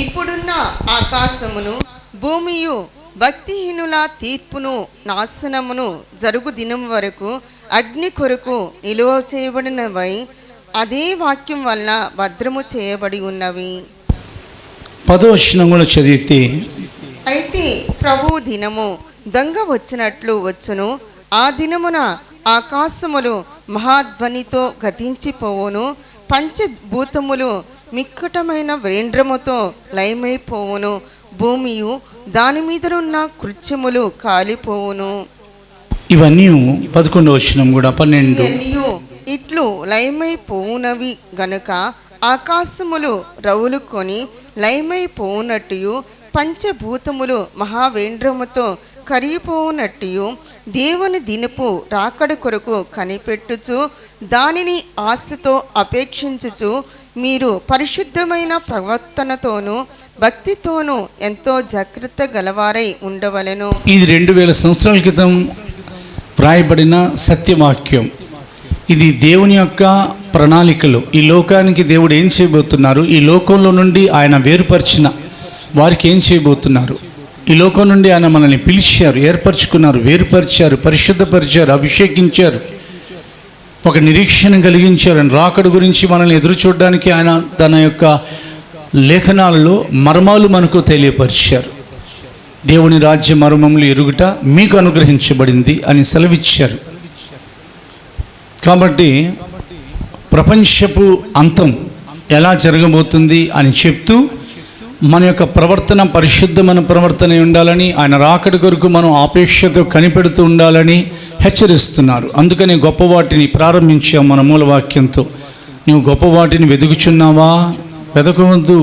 S3: ఇప్పుడున్న ఆకాశమును భూమియు భక్తిహీనుల తీర్పును నాశనమును జరుగు దినం వరకు అగ్ని కొరకు నిలువ చేయబడినవై అదే వాక్యం వలన భద్రము చేయబడి ఉన్నవి.
S2: 10వ వచనం కూడా చదివితే,
S3: అయితే ప్రభు దినము దొంగ వచ్చినట్లు వచ్చును. ఆ దినమున ఆకాశములు మహాధ్వనితో గతించిపోవును, పంచభూతములు మిక్కటమైన వేంద్రముతో లయమైపోవును, భూమియు దాని మీదనున్న కృత్యములు కాలిపోవును.
S2: ఇవన్నీ 11వ వచనం కూడా 12.
S3: ఇవన్నీయు ఇట్లు లయమైపోవునవి గనుక ఆకాశములు రవులుకొని లయమైపోవునట్టు పంచభూతములు మహావేంద్రముతో కరిగిపోవునట్టు దేవుని దినపు రాకడ కొరకు కనిపెట్టుచు దానిని ఆశతో అపేక్షించుచు మీరు పరిశుద్ధమైన ప్రవర్తనతోనూ భక్తితోనూ ఎంతో జాగ్రత్త గలవారై ఉండవలెను.
S2: ఇది 2000 సంవత్సరాల క్రితం వ్రాయబడిన సత్యవాక్యం. ఇది దేవుని యొక్క ప్రణాళికలు. ఈ లోకానికి దేవుడు ఏం చేయబోతున్నారు, ఈ లోకంలో నుండి ఆయన వేరుపరిచిన వారికి ఏం చేయబోతున్నారు, ఈ లోకం నుండి ఆయన మనల్ని పిలిచారు, ఏర్పరచుకున్నారు, వేరుపరిచారు, పరిశుద్ధపరిచారు, అభిషేకించారు, ఒక నిరీక్షణ కలిగించారు. రాకడ గురించి మనల్ని ఎదురు చూడడానికి ఆయన తన యొక్క లేఖనాలలో మర్మాలు మనకు తెలియపరిచారు. దేవుని రాజ్య మర్మములు ఎరుగుట మీకు అనుగ్రహించబడింది అని సెలవిచ్చారు. కాబట్టి ప్రపంచపు అంతం ఎలా జరగబోతుంది అని చెప్తూ మన యొక్క ప్రవర్తన పరిశుద్ధమైన ప్రవర్తన ఉండాలని, ఆయన రాకడి కొరకు మనం ఆపేక్షతో కనిపెడుతూ ఉండాలని హెచ్చరిస్తున్నారు. అందుకని గొప్ప వాటిని ప్రారంభించాం మన మూలవాక్యంతో. నువ్వు గొప్ప వాటిని వెతుకుచున్నావా? వెతకవద్దు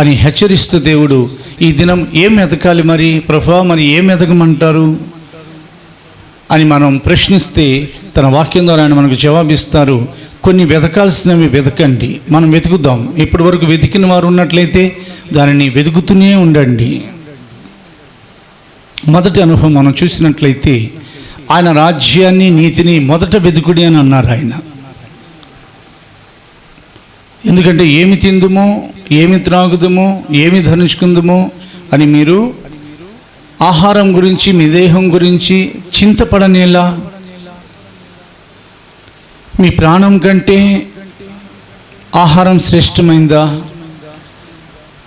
S2: అని హెచ్చరిస్తూ దేవుడు ఈ దినం ఏం వెతకాలి మరి ప్రభా, మరి ఏం వెతకమంటారు అని మనం ప్రశ్నిస్తే తన వాక్యం ద్వారా ఆయన మనకు జవాబిస్తారు. కొన్ని వెతకాల్సినవి వెతకండి, మనం వెతుకుదాం. ఇప్పటి వరకు వెతికిన వారు ఉన్నట్లయితే దానిని వెతుకుతూనే ఉండండి. మొదటి అనుభవం మనం చూసినట్లయితే ఆయన రాజ్యాన్ని నీతిని మొదట వెతుకుడి అని అన్నారు ఆయన. ఎందుకంటే ఏమి తిందుమో, ఏమి త్రాగుదమో, ఏమి ధరించుకుందుమో అని మీరు ఆహారం గురించి, మీ దేహం గురించి చింతపడనేలా? మీ ప్రాణం కంటే ఆహారం శ్రేష్టమైందా?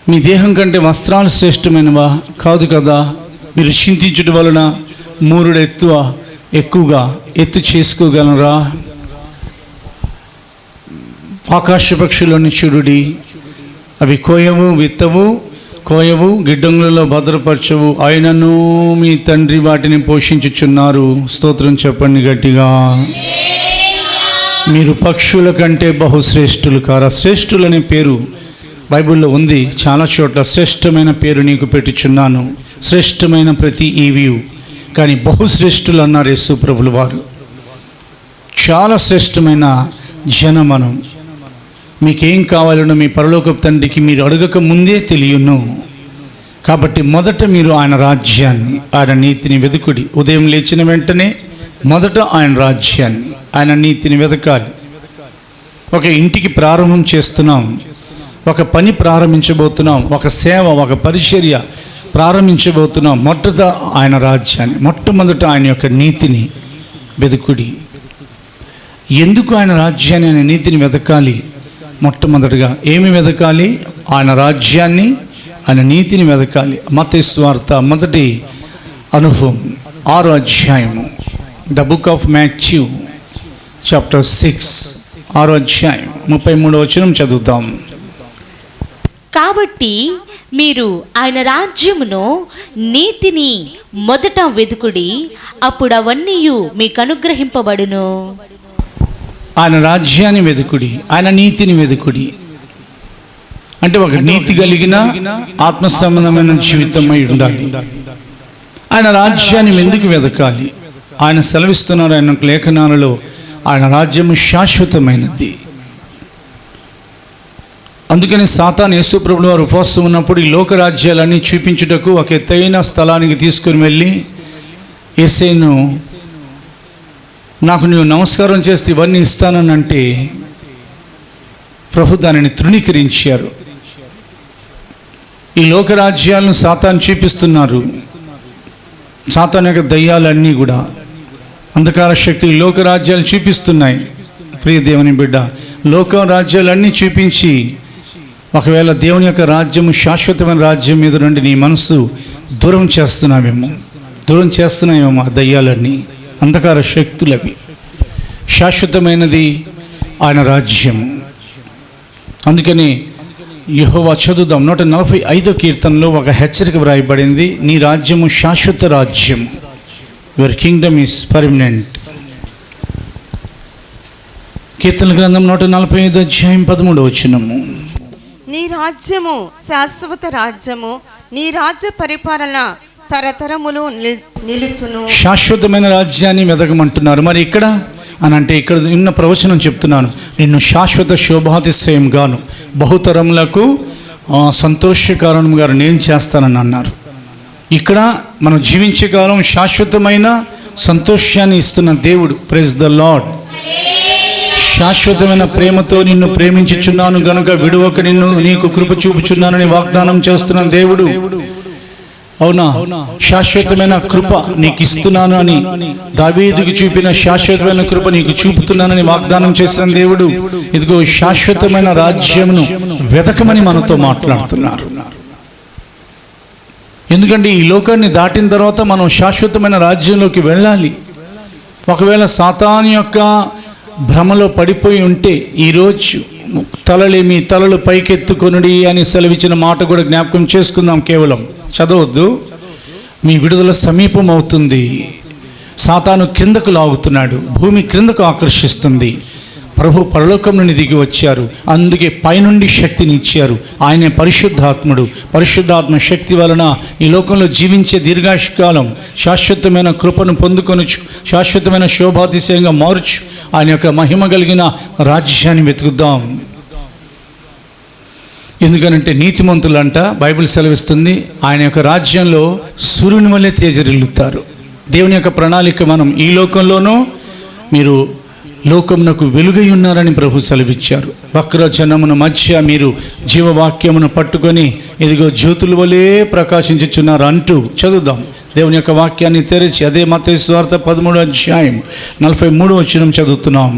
S2: మీ దేహం కంటే వస్త్రాలు శ్రేష్టమైనవా? కాదు కదా. మీరు చింతించడం వలన మూరుడు ఎక్కువగా ఎత్తు చేసుకోగలరా? ఆకాశ పక్షులను చూడుడి, అవి కోయవు, విత్తవు, కోయవు, గిడ్డంగులలో భద్రపరచవు, ఆయనను మీ తండ్రి వాటిని పోషించుచున్నారు. స్తోత్రం చెప్పండి గట్టిగా. మీరు పక్షుల కంటే బహుశ్రేష్ఠులు కారా? శ్రేష్ఠులనే పేరు బైబిల్లో ఉంది చాలా చోట్ల. శ్రేష్టమైన పేరు నీకు పెట్టుచున్నాను, శ్రేష్టమైన ప్రతి ఈవియు. కానీ బహుశ్రేష్ఠులు అన్నారు యేసు ప్రభులు వారు. చాలా శ్రేష్టమైన జనమనం. మీకేం కావాలనో మీ పరలోకపు తండ్రికి మీరు అడగక ముందే తెలియను. కాబట్టి మొదట మీరు ఆయన రాజ్యాన్ని, ఆయన నీతిని వెతుకుడి. ఉదయం లేచిన వెంటనే మొదట ఆయన రాజ్యాన్ని, ఆయన నీతిని వెతకాలి. ఒక ఇంటికి ప్రారంభం చేస్తున్నాం, ఒక పని ప్రారంభించబోతున్నాం, ఒక సేవ, ఒక పరిచర్య ప్రారంభించబోతున్నాం. మొదట ఆయన రాజ్యాన్ని, మొట్టమొదట ఆయన యొక్క నీతిని వెతుకుడి. ఎందుకు ఆయన రాజ్యాన్ని, ఆయన నీతిని వెతకాలి? మొట్టమొదటిగా ఏమి వెతకాలి? ఆయన రాజ్యాన్ని, ఆయన నీతిని వెతకాలి. మత్తయి సువార్త మొదటి అనుభవం 6వ అధ్యాయము, the book of Matthew chapter 6, 6వ అధ్యాయం 33వ వచనం చదువుతాం.
S5: కాబట్టి మీరు ఆయన రాజ్యమును నీతిని మొదట వెతుకుడి, అప్పుడు అవన్నీ మీకు అనుగ్రహింపబడును.
S2: ఆయన రాజ్యాన్ని వెతుకుడి, ఆయన నీతిని వెతుకుడి. అంటే ఒక నీతి కలిగిన ఆత్మ సంబంధమైన జీవితం అయి ఉండాలి. ఆయన రాజ్యాన్ని ఎందుకు వెతకాలి? ఆయన సెలవిస్తున్నారు ఆయన లేఖనాలలో, ఆయన రాజ్యము శాశ్వతమైనది. అందుకని సాతాను యేసు ప్రభువు వారు ఉపవాసం ఉన్నప్పుడు ఈ లోక రాజ్యాలన్నీ చూపించుటకు ఒక ఎత్తైన స్థలానికి తీసుకుని వెళ్ళి, యేసేను నాకు నీవు నమస్కారం చేస్తే ఇవన్నీ ఇస్తానని అంటే ప్రభు దానిని తృణీకరించారు. ఈ లోకరాజ్యాలను సాతాను చూపిస్తున్నారు. సాతాను యొక్క దయ్యాలన్నీ కూడా, అంధకార శక్తి లోకరాజ్యాలు చూపిస్తున్నాయి. ప్రియ దేవుని బిడ్డ, లోక రాజ్యాలన్నీ చూపించి ఒకవేళ దేవుని యొక్క రాజ్యము, శాశ్వతమైన రాజ్యం మీద నుండి నీ మనసు దూరం చేస్తున్నావేమో ఆ దయ్యాలన్నీ, అంధకార శక్తులవి. శాశ్వతమైనది ఆయన రాజ్యము. అందుకని యెహోవా చదువుదాం, 145వ కీర్తనలో ఒక హెచ్చరిక వ్రాయబడింది, నీ రాజ్యము శాశ్వత రాజ్యము. Your kingdom is permanent. కీర్తన గ్రంథం 145 అధ్యాయం 13వ వచనము.
S3: నీ రాజ్యము శాశ్వత రాజ్యము, నీ రాజ్య పరిపాలన తరతరములు నిలుచును.
S2: శాశ్వతమైన రాజ్యాన్ని వెతకమంటున్నారు. మరి ఇక్కడ అని అంటే ఇక్కడ ఉన్న ప్రవచనం చెప్తున్నాను, నిన్ను శాశ్వత శోభాతిశయంగాను బహుతరములకు సంతోషకారణంగా నేను చేస్తానని అన్నారు. ఇక్కడ మనం జీవించే కాలం శాశ్వతమైన సంతోషాన్ని ఇస్తున్న దేవుడు. Praise the Lord. శాశ్వతమైన ప్రేమతో నిన్ను ప్రేమించుచున్నాను గనుక విడువక నీకు కృప చూపుచున్నానని వాగ్దానం చేస్తున్న దేవుడు. అవునా? శాశ్వతమైన కృప నీకు ఇస్తున్నాను అని దావీదుకు చూపిన శాశ్వతమైన కృప నీకు చూపుతున్నానని వాగ్దానం చేసిన దేవుడు ఇదిగో శాశ్వతమైన రాజ్యమును వెతకమని మనతో మాట్లాడుతున్నారు. ఎందుకంటే ఈ లోకాన్ని దాటిన తర్వాత మనం శాశ్వతమైన రాజ్యంలోకి వెళ్ళాలి. ఒకవేళ సాతాను యొక్క భ్రమలో పడిపోయి ఉంటే ఈరోజు తలలేమి తలలు పైకెత్తుకొనుడి అని సెలవిచ్చిన మాట కూడా జ్ఞాపకం చేసుకుందాం. కేవలం చదవద్దు, మీ విడుదల సమీపం అవుతుంది. సాతాను క్రిందకు లాగుతున్నాడు, భూమి క్రిందకు ఆకర్షిస్తుంది. ప్రభు పరలోకం నుండి దిగి వచ్చారు, అందుకే పైనుండి శక్తిని ఇచ్చారు. ఆయనే పరిశుద్ధాత్ముడు. పరిశుద్ధాత్మ శక్తి వలన ఈ లోకంలో జీవించే దీర్ఘాయుష్కాలం శాశ్వతమైన కృపను పొందుకొనొచ్చు, శాశ్వతమైన శోభాతిశయంగా మారుచు. ఆయన యొక్క మహిమ కలిగిన రాజ్యాన్ని వెతుకుదాం. ఎందుకనంటే నీతిమంతులంట బైబిల్ సెలవిస్తుంది ఆయన యొక్క రాజ్యంలో సూర్యుని వల్లే తేజరిల్లుతారు. దేవుని యొక్క ప్రణాళిక మనం ఈ లోకంలోనూ మీరు లోకమునకు వెలుగై ఉన్నారని ప్రభు సెలవిచ్చారు. వక్రజనమున మధ్య మీరు జీవవాక్యమును పట్టుకొని ఇదిగో జ్యోతుల వలె ప్రకాశించుచున్నారు అంటూ చదువుదాం. దేవుని యొక్క వాక్యాన్ని తెరిచి అదే మత్తయి సువార్త 13వ అధ్యాయం 43వ వచనం చదువుతున్నాం.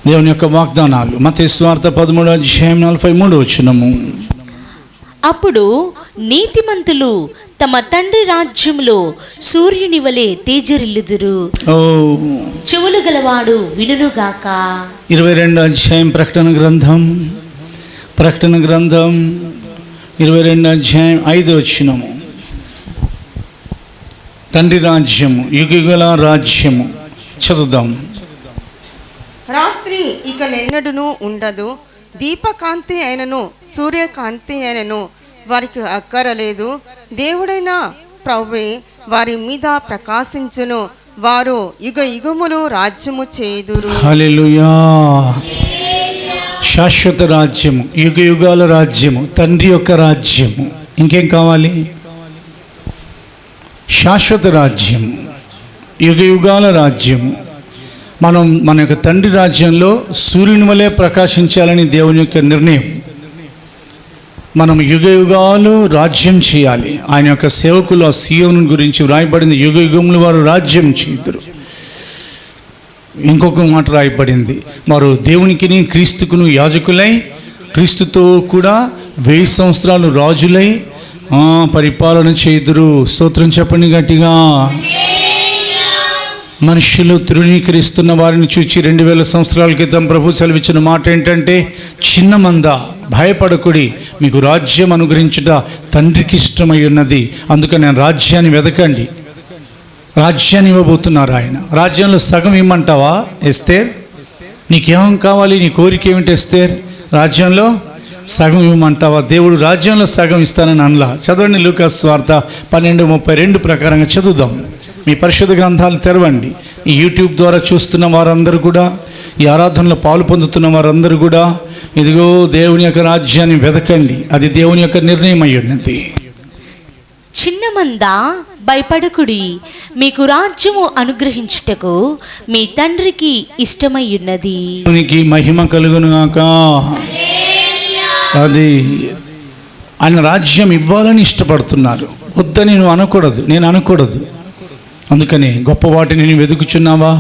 S2: దేవుని యొక్క వాగ్దానాలు మత్తయి సువార్త 13వ అధ్యాయం 43వ వచనము.
S5: అప్పుడు నీతిమంతులు తమ తండ్రి రాజ్యములో సూర్యుని వలె తేజరిల్లుదురు.
S2: ఓ
S5: చెవులు గలవాడు వినుగాక.
S2: 22వ అధ్యాయం ప్రకటన గ్రంథం 22వ అధ్యాయం 5వ వచనము. తండ్రి రాజ్యము యుగయుగల రాజ్యము. చదువుదాం.
S3: రాత్రి ఇక నిన్నడును ఉండదు, దీపకాంతి అయినను సూర్యకాంతి అయినను వారికి అక్కరలేదు. దేవుడైన ప్రభువే వారి మీద ప్రకాశించును, వారు యుగ యుగములు రాజ్యము చేయుదురు.
S2: హల్లెలూయా. శాశ్వత రాజ్యము, యుగ యుగాల రాజ్యము, తండ్రి యొక్క రాజ్యము. ఇంకేం కావాలి? శాశ్వత రాజ్యము, యుగ యుగాల రాజ్యము. మనం మన యొక్క తండ్రి రాజ్యంలో సూర్యుని వలె ప్రకాశించాలని దేవుని యొక్క నిర్ణయం. మనం యుగ యుగాలు రాజ్యం చేయాలి. ఆయన యొక్క సేవకులు ఆ సీయోను గురించి వ్రాయబడింది, యుగ యుగములు వారు రాజ్యం చేయుదురు. ఇంకొక మాట రాయబడింది, వారు దేవునికిని క్రీస్తుకును యాజకులై క్రీస్తుతో కూడా 1000 సంవత్సరాలు రాజులై పరిపాలన చేయుదురు. స్తోత్రం చెప్పండి గట్టిగా. మనుషులు తృణీకరిస్తున్న వారిని చూచి 2000 సంవత్సరాల క్రితం ప్రభు సెలవిచ్చిన మాట ఏంటంటే, చిన్న మంద భయపడకుడి, మీకు రాజ్యం అనుగ్రహించుట తండ్రికి ఇష్టమై ఉన్నది, అందుకని రాజ్యాన్ని వెదకండి. రాజ్యాన్ని ఇవ్వబోతున్నారు ఆయన. రాజ్యంలో సగం ఇమ్మంటావా ఎస్తేర్? నీకేమం కావాలి, నీ కోరిక ఏమిటి ఎస్తేర్? రాజ్యంలో సగం ఇవ్వమంటావా? దేవుడు రాజ్యంలో సగం ఇస్తానని అనలా. చదవండి లూకాసు వార్త 12:32 ప్రకారంగా చదువుదాం. మీ పరిశుద్ధ గ్రంథాలు తెరవండి. ఈ యూట్యూబ్ ద్వారా చూస్తున్న వారందరూ కూడా, ఈ ఆరాధనలో పాలు పొందుతున్న వారందరూ కూడా, ఇదిగో దేవుని యొక్క రాజ్యాన్ని వెదకండి, అది దేవుని యొక్క నిర్ణయం అయి ఉన్నది.
S5: చిన్న మంద భయపడకుడి, మీకు రాజ్యము అనుగ్రహించుటకు మీ తండ్రికి ఇష్టమై ఉన్నది.
S2: దేవునికి మహిమ కలుగును గాక. అది ఆయన రాజ్యం ఇవ్వాలని ఇష్టపడుతున్నారు. వద్దని నువ్వు అనకూడదు, నేను అనకూడదు. అందుకని గొప్ప వాటిని నేను వెతుకుచున్నావా?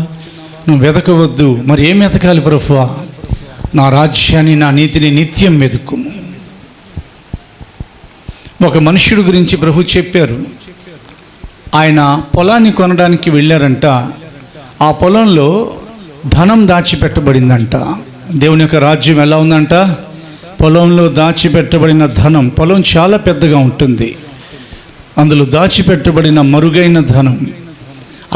S2: నువ్వు వెతకవద్దు. మరి ఏం వెతకాలి ప్రభువా? నా రాజ్యాన్ని, నా నీతిని నిత్యం వెతుకుము. ఒక మనుష్యుడి గురించి ప్రభు చెప్పారు. ఆయన పొలాన్ని కొనడానికి వెళ్ళారంట. ఆ పొలంలో ధనం దాచిపెట్టబడిందంట. దేవుని యొక్క రాజ్యం ఎలా ఉందంట? పొలంలో దాచిపెట్టబడిన ధనం. పొలం చాలా పెద్దగా ఉంటుంది, అందులో దాచిపెట్టబడిన మరుగైన ధనం.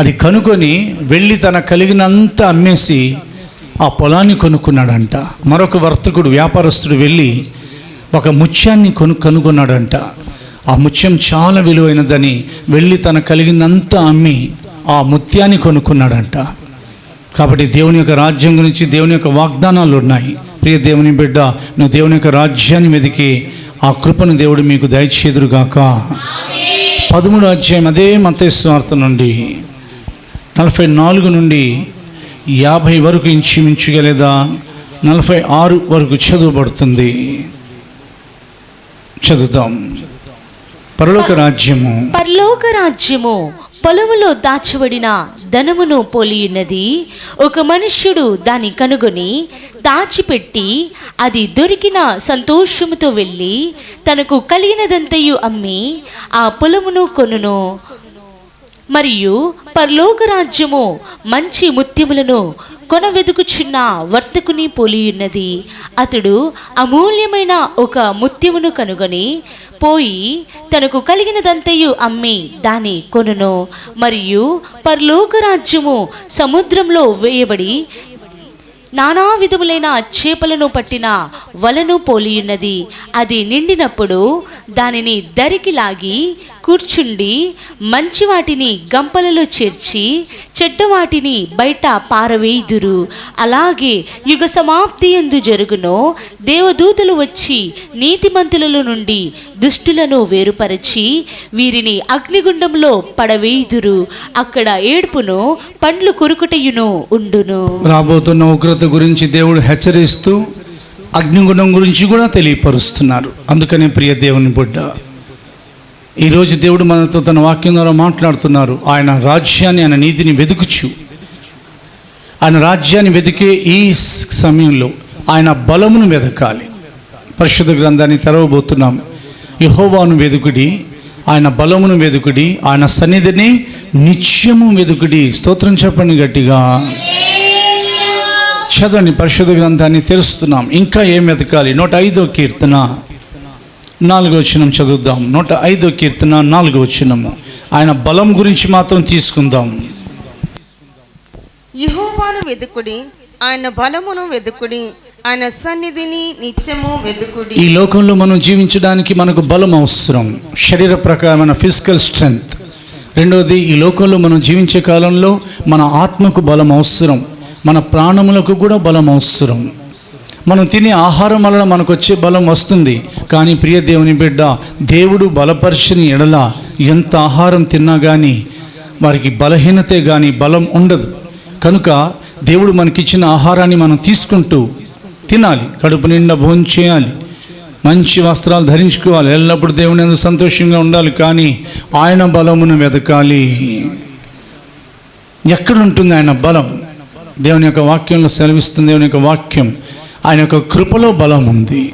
S2: అది కనుకొని వెళ్ళి తన కలిగినంత అమ్మేసి ఆ పొలాన్ని కొనుక్కున్నాడంట. మరొక వర్తకుడు, వ్యాపారస్తుడు వెళ్ళి ఒక ముత్యాన్ని కనుగొన్నాడంట. ఆ ముత్యం చాలా విలువైనదని వెళ్ళి తన కలిగినంత అమ్మి ఆ ముత్యాన్ని కొనుక్కున్నాడంట. కాబట్టి దేవుని యొక్క రాజ్యం గురించి దేవుని యొక్క వాగ్దానాలు ఉన్నాయి. ప్రియ దేవుని బిడ్డ, నువ్వు దేవుని యొక్క రాజ్యాన్ని వెతికి ఆ కృపను దేవుడు మీకు దయచేదురుగాక. 13వ అధ్యాయం అదే మత్తయి సువార్త నుండి 44 నుండి 50 వరకు ఇంచుమించుగా లేదా 46 వరకు చదువుబడుతుంది. చదువుతాం. పరలోక రాజ్యము పొలములో దాచబడిన ధనమును పోలియున్నది. ఒక మనుష్యుడు దాన్ని కనుగొని దాచిపెట్టి అది దొరికిన సంతోషముతో వెళ్ళి తనకు కలిగినదంతయు అమ్మి ఆ పొలమును కొనును. మరియు పరలోక రాజ్యము మంచి ముత్యములను కొనవెదుకుచున్న వర్తకుని పోలియున్నది. అతడు అమూల్యమైన ఒక ముత్యమును కనుగొని పోయి తనకు కలిగినదంతయు అమ్మి దాన్ని కొనును. మరియు పరలోక రాజ్యము సముద్రంలో వేయబడి నానా విధములైన చేపలను పట్టిన వలను పోలియున్నది. అది నిండినప్పుడు దానిని దరికి లాగి కూర్చుండి మంచి వాటిని గంపలలో చేర్చి చెడ్డ వాటిని బయట పారవేయుదురు. అలాగే యుగ సమాప్తి యందు జరుగునో. దేవదూతలు వచ్చి నీతిమంతులలో నుండి దుష్టులను వేరుపరచి వీరిని అగ్నిగుండంలో పడవేయుదురు. అక్కడ ఏడ్పును పండ్లు కొరుకుటయును ఉండును. రాబోతున్న ఉగ్రత గురించి దేవుడు హెచ్చరిస్తూ అగ్నిగుండం గురించి కూడా తెలియపరుస్తున్నారు. అందుకనే ప్రియ దేవుని బిడ్డ, ఈరోజు దేవుడు మనతో తన వాక్యం ద్వారా మాట్లాడుతున్నారు. ఆయన రాజ్యాన్ని, ఆయన నీతిని వెతుకుచు, ఆయన రాజ్యాన్ని వెతికే ఈ సమయంలో ఆయన బలమును వెతకాలి. పరిశుద్ధ గ్రంథాన్ని తెరవబోతున్నాం. యెహోవాను వెదుకుడి, ఆయన బలమును వెదుకుడి, ఆయన సన్నిధిని నిత్యము వెదుకుడి. స్తోత్రం చెప్పండి గట్టిగా. చదవండి, పరిశుద్ధ గ్రంథాన్ని తెరుస్తున్నాం. ఇంకా ఏం వెతకాలి? 105వ కీర్తన 4వ వచనం చదువుదాం. 105వ కీర్తన 4వ వచనము. ఆయన బలం గురించి మాత్రం తీసుకుందాం.
S3: యెహోవాను వెదుకుడి, ఆయన బలమును వెదుకుడి, ఆయన సన్నిధిని నిత్యము వెదుకుడి.
S2: ఈ లోకంలో మనం జీవించడానికి మనకు బలం అవసరం, శరీర ప్రకారమైన ఫిజికల్ స్ట్రెంగ్త్. రెండవది, ఈ లోకంలో మనం జీవించే కాలంలో మన ఆత్మకు బలం అవసరం, మన ప్రాణములకు కూడా బలం అవసరం. మనం తినే ఆహారం వలన మనకు వచ్చే బలం వస్తుంది. కానీ ప్రియ దేవుని బిడ్డ, దేవుడు బలపరిచిన ఎడల ఎంత ఆహారం తిన్నా కానీ వారికి బలహీనతే కానీ బలం ఉండదు. కనుక దేవుడు మనకిచ్చిన ఆహారాన్ని మనం తీసుకుంటూ తినాలి, కడుపు నిండా భోజనం చేయాలి, మంచి వస్త్రాలు ధరించుకోవాలి, ఎల్లప్పుడూ దేవుని యందు సంతోషంగా ఉండాలి. కానీ ఆయన బలమును వెతకాలి. ఎక్కడుంటుంది ఆయన బలం? దేవుని యొక్క వాక్యంలో సెలవిస్తుంది. దేవుని యొక్క వాక్యం, ఆయన యొక్క కృపలో బలం ఉంది.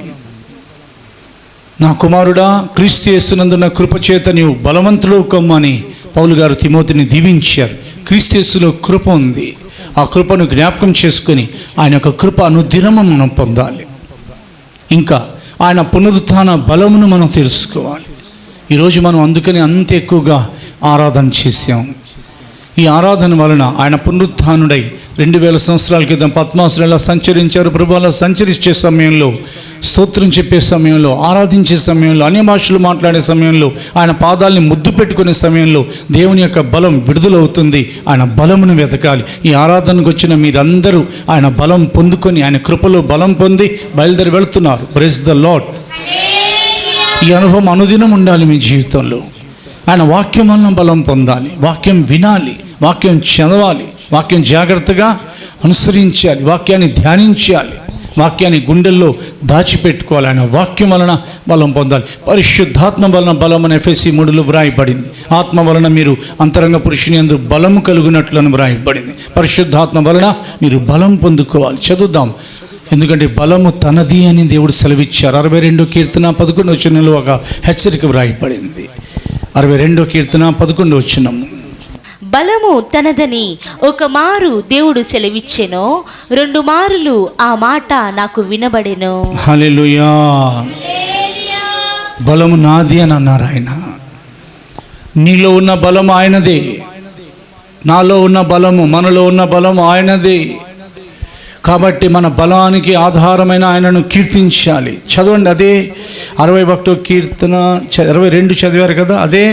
S2: నా కుమారుడా, క్రీస్తు యేసునందున్న కృప చేత నీవు బలవంతుడు కమ్మని పౌలు గారు తిమోతిని దీవించారు. క్రీస్తు యేసులో కృప ఉంది. ఆ కృపను జ్ఞాపకం చేసుకొని ఆయన యొక్క కృప అనుదినము మనం పొందాలి. ఇంకా ఆయన పునరుత్థాన బలమును మనం తెలుసుకోవాలి. ఈరోజు మనం అందుకని అంత ఎక్కువగా ఆరాధన చేశాం. ఈ ఆరాధన వలన ఆయన పునరుత్థానుడై 2000 సంవత్సరాల క్రితం పద్మాసులు ఎలా సంచరించారు, ప్రభు అలా సంచరించే సమయంలో, స్తోత్రం చెప్పే సమయంలో, ఆరాధించే సమయంలో, అన్య భాషలు మాట్లాడే సమయంలో, ఆయన పాదాలని ముద్దు పెట్టుకునే సమయంలో దేవుని యొక్క బలం విడుదలవుతుంది. ఆయన బలమును వెతకాలి. ఈ ఆరాధనకు వచ్చిన మీరందరూ ఆయన బలం పొందుకొని, ఆయన కృపలో బలం పొంది బయలుదేరి వెళుతున్నారు. Praise the Lord. ఈ అనుభవం అనుదినం ఉండాలి మీ జీవితంలో. ఆయన వాక్యం వలన బలం పొందాలి, వాక్యం వినాలి, వాక్యం చదవాలి, వాక్యం జాగ్రత్తగా అనుసరించాలి, వాక్యాన్ని ధ్యానించాలి, వాక్యాన్ని గుండెల్లో దాచిపెట్టుకోవాలి. ఆయన వాక్యం వలన బలం పొందాలి. పరిశుద్ధాత్మ వలన బలం అని ఎఫెసీ 3లో వ్రాయబడింది. ఆత్మ వలన మీరు అంతరంగ పురుషుని యందు బలము కలుగునట్లను వ్రాయబడింది. పరిశుద్ధాత్మ వలన మీరు బలం పొందుకోవాలి. చదువుదాం, ఎందుకంటే బలము తనది అని దేవుడు సెలవిచ్చారు. 62వ కీర్తన 11వ వచనంలో ఒక హెచ్చరిక వ్రాయబడింది. 62వ కీర్తన 11వ వచనం.
S5: బలము తనదని ఒక మారు దేవుడు సెలవిచ్చెను, 2 మారులు ఆ మాట నాకు వినబడెను.
S2: హల్లెలూయా. బలము నాది అని అన్నారు ఆయన. నీలో ఉన్న బలము ఆయనదే, నాలో ఉన్న బలము, మనలో ఉన్న బలము ఆయనదే. కాబట్టి మన బలానికి ఆధారమైన ఆయనను కీర్తించాలి. చదవండి, అదే 61వ కీర్తన 62 చదివారు కదా, అదే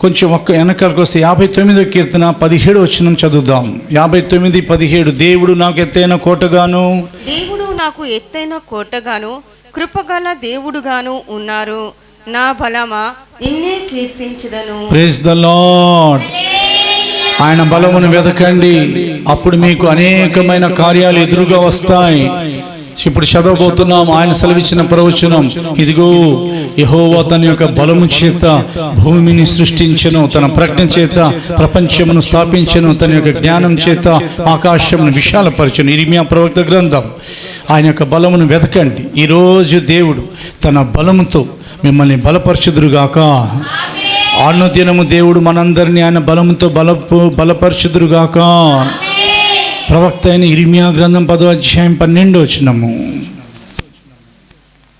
S2: కొంచెం ఒక్క వెనకాలకు వస్తే 59వ కీర్తన 17వ వచనం చదువుదాం. 59:17. దేవుడు నాకు ఎత్తైన కోటగాను,
S3: దేవుడు నాకు ఎత్తైన కోటగాను, కృపగల దేవుడుగాను ఉన్నారు. నా బలమా, నిన్నే కీర్తించదను.
S2: Praise the lord. ఆయన బలమును వెతకండి, అప్పుడు మీకు అనేకమైన కార్యాలు ఎదురుగా వస్తాయి. ఇప్పుడు చదవబోతున్నాం ఆయన సెలవిచ్చిన ప్రవచనం. ఇదిగో, యెహోవా తన యొక్క బలము చేత భూమిని సృష్టించెను, తన ప్రజ్ఞ చేత ప్రపంచమును స్థాపించెను, తన యొక్క జ్ఞానం చేత ఆకాశమును విశాలపరచెను. ఇర్మియా ప్రవక్త గ్రంథం. ఆయన యొక్క బలమును వెతకండి. ఈరోజు దేవుడు తన బలముతో మిమ్మల్ని బలపరచుదురుగాక. అనుదినము దేవుడు మనందరినీ ఆయన బలముతో బలపరచుదురుగాక. ప్రవక్త అయిన ఇర్మియా గ్రంథం 10వ అధ్యాయం 12వ వచనము.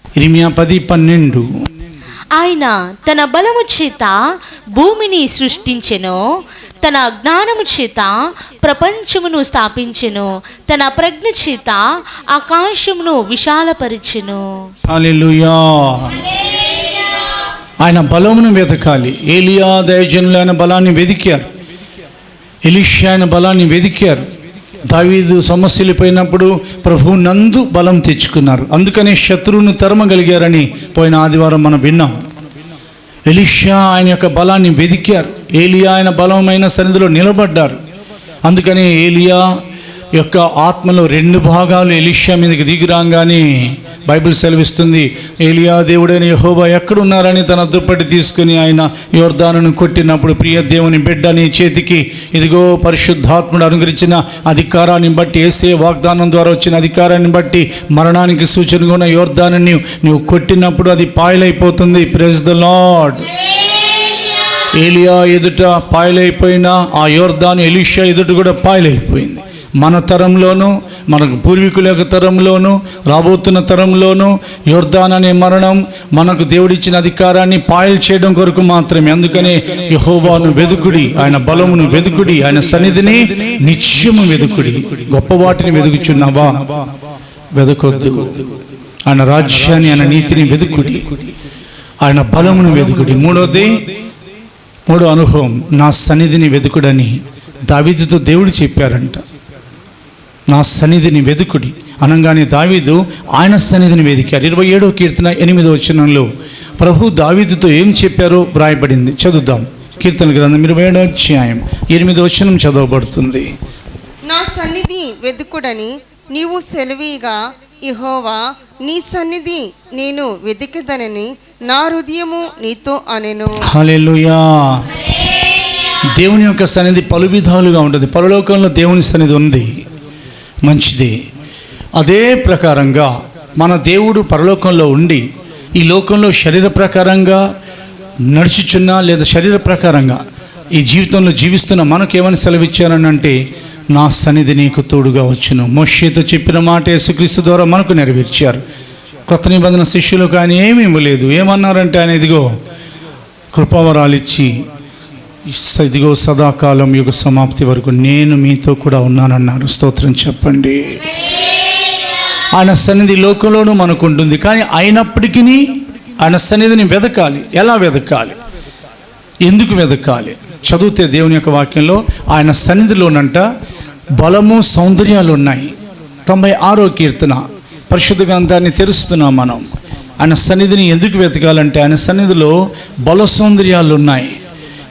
S2: ఇర్మియా 10:12.
S5: ఆయన తన బలము చేత భూమిని సృష్టించెను, తన జ్ఞానము చేత ప్రపంచమును స్థాపించెను, తన ప్రజ్ఞ చేత ఆకాశమును విశాలపరిచెను.
S2: హల్లెలూయా. ఆయన బలమును వెతకాలి. ఏలియా దైవజనులు ఆయన బలాన్ని వెదికారు, ఎలీషా ఆయన బలాన్ని వెదికారు. దావీదు సమస్యలు పోయినప్పుడు ప్రభువు నందు బలం తెచ్చుకున్నారు, అందుకనే శత్రువును తరమగలిగారని పోయిన ఆదివారం మనం విన్నాం. ఎలీషా ఆయన యొక్క బలాన్ని వెదికారు, ఏలియా ఆయన బలమైన సన్నిధిలో నిలబడ్డారు. అందుకనే ఏలియా యొక్క ఆత్మలో 2 భాగాలు ఎలీషా మీదకి దిగిరాగానే బైబిల్ సెలవిస్తుంది, ఏలియా దేవుడైన యెహోవా ఎక్కడున్నారని తన దుప్పటి తీసుకుని ఆయన యోర్దానును కొట్టినప్పుడు, ప్రియ దేవుని బిడ్డ, నీ చేతికి ఇదిగో పరిశుద్ధాత్ముడు అనుగ్రహించిన అధికారాన్ని బట్టి, యేసయ్య వాగ్దానం ద్వారా వచ్చిన అధికారాన్ని బట్టి మరణానికి సూచనగా ఉన్న యోర్దానుని నువ్వు కొట్టినప్పుడు అది పాయలైపోతుంది. Praise the lord. ఏలియా ఎదుట పాయలైపోయిన ఆ యోర్దాను ఎలీషా ఎదుట కూడా పాయలైపోయింది. మన తరంలోనూ, మనకు పూర్వీకుల యొక్క తరంలోనూ, రాబోతున్న తరంలోనూ యోర్దాన్ అనే మరణం మనకు దేవుడిచ్చిన అధికారాన్ని పాయలు చేయడం కొరకు మాత్రమే. అందుకనే యెహోవాను వెదుకుడి, ఆయన బలమును వెదుకుడి, ఆయన సన్నిధిని నిత్యము వెదుకుడి. గొప్ప వాటిని వెదుకుచున్నావా? వెదకొద్దు. ఆయన రాజ్యాన్ని, ఆయన నీతిని వెదుకుడి, ఆయన బలమును వెదుకుడి. మూడో అనుభవం, నా సన్నిధిని వెదుకుడని దావీదుతో దేవుడు చెప్పారంట. నా సన్నిధిని వెదుకుడి అనగానే దావీదు ఆయన సన్నిధిని వెదికారు. 27వ కీర్తన 8వ వచనంలో ప్రభు దావీదుతో ఏం చెప్పారో వ్రాయబడింది. చదువుదాం. కీర్తన గ్రంథం 27వ అధ్యాయం 8వ వచనం చదవబడుతుంది.
S3: నా సన్నిధి వెదుకుడని నీవు సెలవీగా, యెహోవా నీ సన్నిధి నేను వెతికెదనని నా హృదయము నీతో అనెను.
S2: హల్లెలూయా. దేవుని యొక్క సన్నిధి పలు విధాలుగా ఉంటుంది. పరలోకంలో దేవుని సన్నిధి ఉంది, మంచిది. అదే ప్రకారంగా మన దేవుడు పరలోకంలో ఉండి ఈ లోకంలో శరీర ప్రకారంగా నడుచుచున్నా లేదా శరీర ప్రకారంగా ఈ జీవితంలో జీవిస్తున్న మనకు ఏమని సెలవిచ్చారని అంటే, నా సన్నిధి నీకు తోడుగా వచ్చును. మోషేతో చెప్పిన మాట యేసుక్రీస్తు ద్వారా మనకు నెరవేర్చారు. కొత్త నిబంధన శిష్యులకు ఆయన ఏమీ ఇవ్వలేదు. ఏమన్నారంటే, ఆయన ఇదిగో కృపావరాలిచ్చి ఇదిగో సదాకాలం యుగ సమాప్తి వరకు నేను మీతో కూడా ఉన్నానన్నారు. స్తోత్రం చెప్పండి. ఆయన సన్నిధి లోకంలోనూ మనకు ఉంటుంది. కానీ అయినప్పటికీ ఆయన సన్నిధిని వెదకాలి. ఎలా వెదకాలి? ఎందుకు వెదకాలి? చదివితే దేవుని యొక్క వాక్యంలో ఆయన సన్నిధిలోనంట బలము, సౌందర్యాలు ఉన్నాయి. 96వ కీర్తన పరిశుద్ధ గ్రంథాన్ని తెరుస్తున్నాం మనం. ఆయన సన్నిధిని ఎందుకు వెతకాలంటే ఆయన సన్నిధిలో బల సౌందర్యాలు ఉన్నాయి.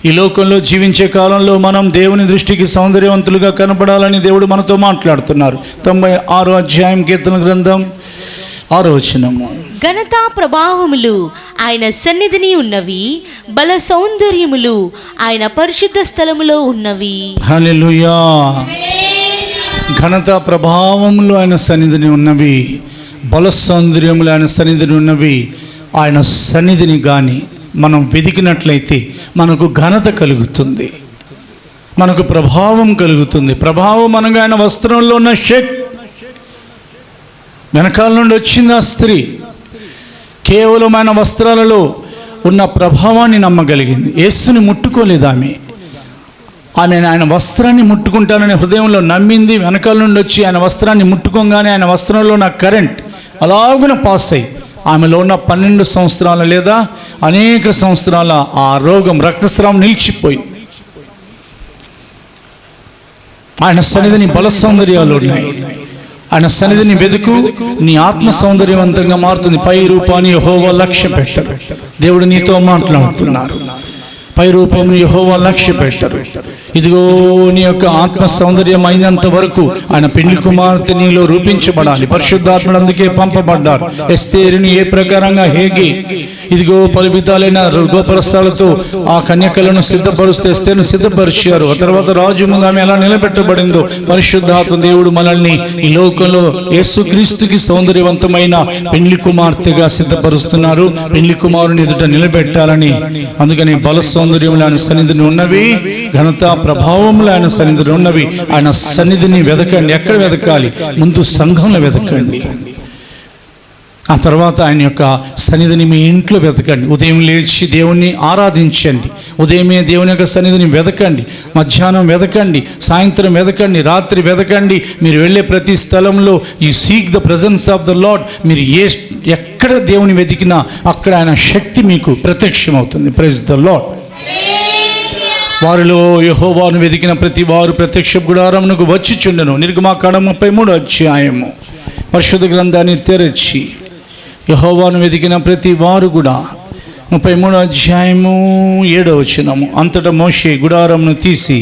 S2: ఈ లోకంలో జీవించే కాలంలో మనం దేవుని దృష్టికి సౌందర్యవంతులుగా కనపడాలని దేవుడు మనతో మాట్లాడుతున్నారు. 96వ అధ్యాయం కీర్తన గ్రంథం 6వ వచనము.
S5: ఘనత ప్రభావములు ఆయన సన్నిధిని ఉన్నవి, బల సౌందర్యములు ఆయన పరిశుద్ధ స్థలములో ఉన్నవి.
S2: హల్లెలూయా. ఘనత ప్రభావములు ఆయన సన్నిధిని ఉన్నవి, బల సౌందర్యములు ఆయన సన్నిధిని ఉన్నవి. ఆయన సన్నిధిని కానీ మనం వెతికినట్లయితే మనకు ఘనత కలుగుతుంది, మనకు ప్రభావం కలుగుతుంది. ప్రభావం అనగా ఆయన వస్త్రంలో ఉన్న శక్తి. వెనకాల నుండి వచ్చింది ఆ స్త్రీ, కేవలం ఆయన వస్త్రాలలో ఉన్న ప్రభావాన్ని నమ్మగలిగింది. యేసుని ముట్టుకోలేదు ఆమె. ఆయన వస్త్రాన్ని ముట్టుకుంటానని హృదయంలో నమ్మింది. వెనకాల నుండి వచ్చి ఆయన వస్త్రాన్ని ముట్టుకోగానే ఆయన వస్త్రంలో ఉన్న కరెంట్ అలాగున పాస్ అయ్యి ఆమెలో ఉన్న 12 సంవత్సరాల లేదా అనేక సంవత్సరాల ఆ రోగం, రక్తస్రావం నిలిచిపోయింది. ఆయన సన్నిధిని బల సౌందర్యాలు ఉన్నాయి. ఆయన సన్నిధిని వెతుకు, నీ ఆత్మ సౌందర్యవంతంగా మారుతుంది. పై రూపాన్ని యెహోవా లక్ష్య పెట్టరు. దేవుడు నీతో మాట్లాడుతున్నారు. పై రూపంను యెహోవా లక్ష్య పెట్టరు. ఇదిగో నీ యొక్క ఆత్మ సౌందర్యం అయినంత వరకు ఆయన పెళ్లి కుమార్తె నీలో రూపించబడాలి. పరిశుద్ధాత్ముడు అందుకే పంపబడ్డారు. ఎస్తేరుని ఏ ప్రకారంగా హేగి ఇదిగో పలు విధాలైన గోపరస్థాలతో ఆ కన్యకలను సిద్ధపరుస్తే ఎస్తేరును సిద్ధపరిచారు. ఆ తర్వాత రాజు ముందు ఆమె ఎలా నిలబెట్టబడిందో పరిశుద్ధాత్మ దేవుడు మనల్ని ఈ లోకంలో యేసుక్రీస్తుకి సౌందర్యవంతమైన పెళ్లి కుమార్తెగా సిద్ధపరుస్తున్నారు. పెళ్లి కుమారుని ఎదుట నిలబెట్టాలని. అందుకని బల సౌందర్యములు ఆయన సన్నిధిని ఉన్నవి, ఘనత ప్రభావములు ఆయన సన్నిధిని ఉన్నవి. ఆయన సన్నిధిని వెతకండి. ఎక్కడ వెతకాలి? ముందు సంఘంలో వెతకండి. ఆ తర్వాత ఆయన యొక్క సన్నిధిని మీ ఇంట్లో వెతకండి. ఉదయం లేచి దేవుణ్ణి ఆరాధించండి. ఉదయమే దేవుని యొక్క సన్నిధిని వెతకండి. మధ్యాహ్నం వెతకండి, సాయంత్రం వెతకండి, రాత్రి వెతకండి. మీరు వెళ్ళే ప్రతి స్థలంలో you seek the presence of the lord. మీరు ఎక్కడ దేవుని వెతికినా అక్కడ ఆయన శక్తి మీకు ప్రత్యక్షమవుతుంది. Praise the lord. వారిలో యెహోవాను వెతికిన ప్రతి వారు ప్రత్యక్ష గుడారమునకు వచ్చిచుండెను. నిర్గమాకాండం 33వ అధ్యాయము పరిశుద్ధ గ్రంథాన్ని తెరచి యెహోవాను వెతికిన ప్రతి వారు కూడా 33వ అధ్యాయము 7వ వచనము. అంతటా మోషే గుడారమును తీసి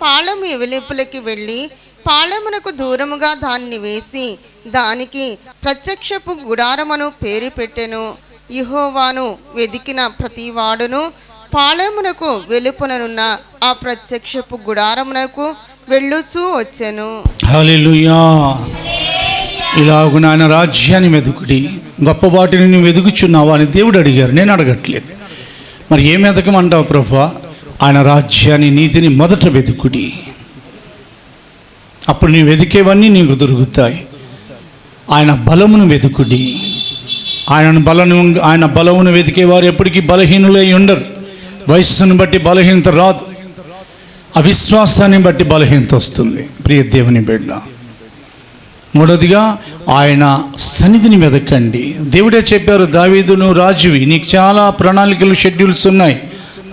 S3: పాళెము వెలుపలికి వెళ్ళి పాళెమునకు దూరముగా దాన్ని వేసి దానికి ప్రత్యక్షపు గుడారమును పేరు పెట్టెను. యెహోవాను వెదికిన ప్రతివాడును పాళెమునకు వెలుపలనున్న ఆ ప్రత్యక్షపు గుడారమునకు వెళ్ళుచూ వచ్చెను.
S2: హల్లెలూయా. ఇలాగున ఆయన రాజ్యాన్ని వెతుకుడి, గొప్ప వాటిని నువ్వు వెతుకుచున్నావా అని దేవుడు అడిగారు, నేను అడగట్లేదు. మరి ఏం వెతకమంటావు ప్రభువా? ఆయన రాజ్యాన్ని, నీతిని మొదట వెతుకుడి, అప్పుడు నీ వెతికేవన్నీ నీకు దొరుకుతాయి. ఆయన బలమును వెతుకుడి. ఆయన బలమును వెతికేవారు ఎప్పటికీ బలహీనులై ఉండరు. వయస్సును బట్టి బలహీనత రాదు, అవిశ్వాసాన్ని బట్టి బలహీనత వస్తుంది. ప్రియ దేవుని బిడ్డ, మూడవదిగా ఆయన సన్నిధిని వెతకండి. దేవుడే చెప్పారు, దావీదు నువ్వు రాజువి, నీకు చాలా ప్రణాళికలు, షెడ్యూల్స్ ఉన్నాయి,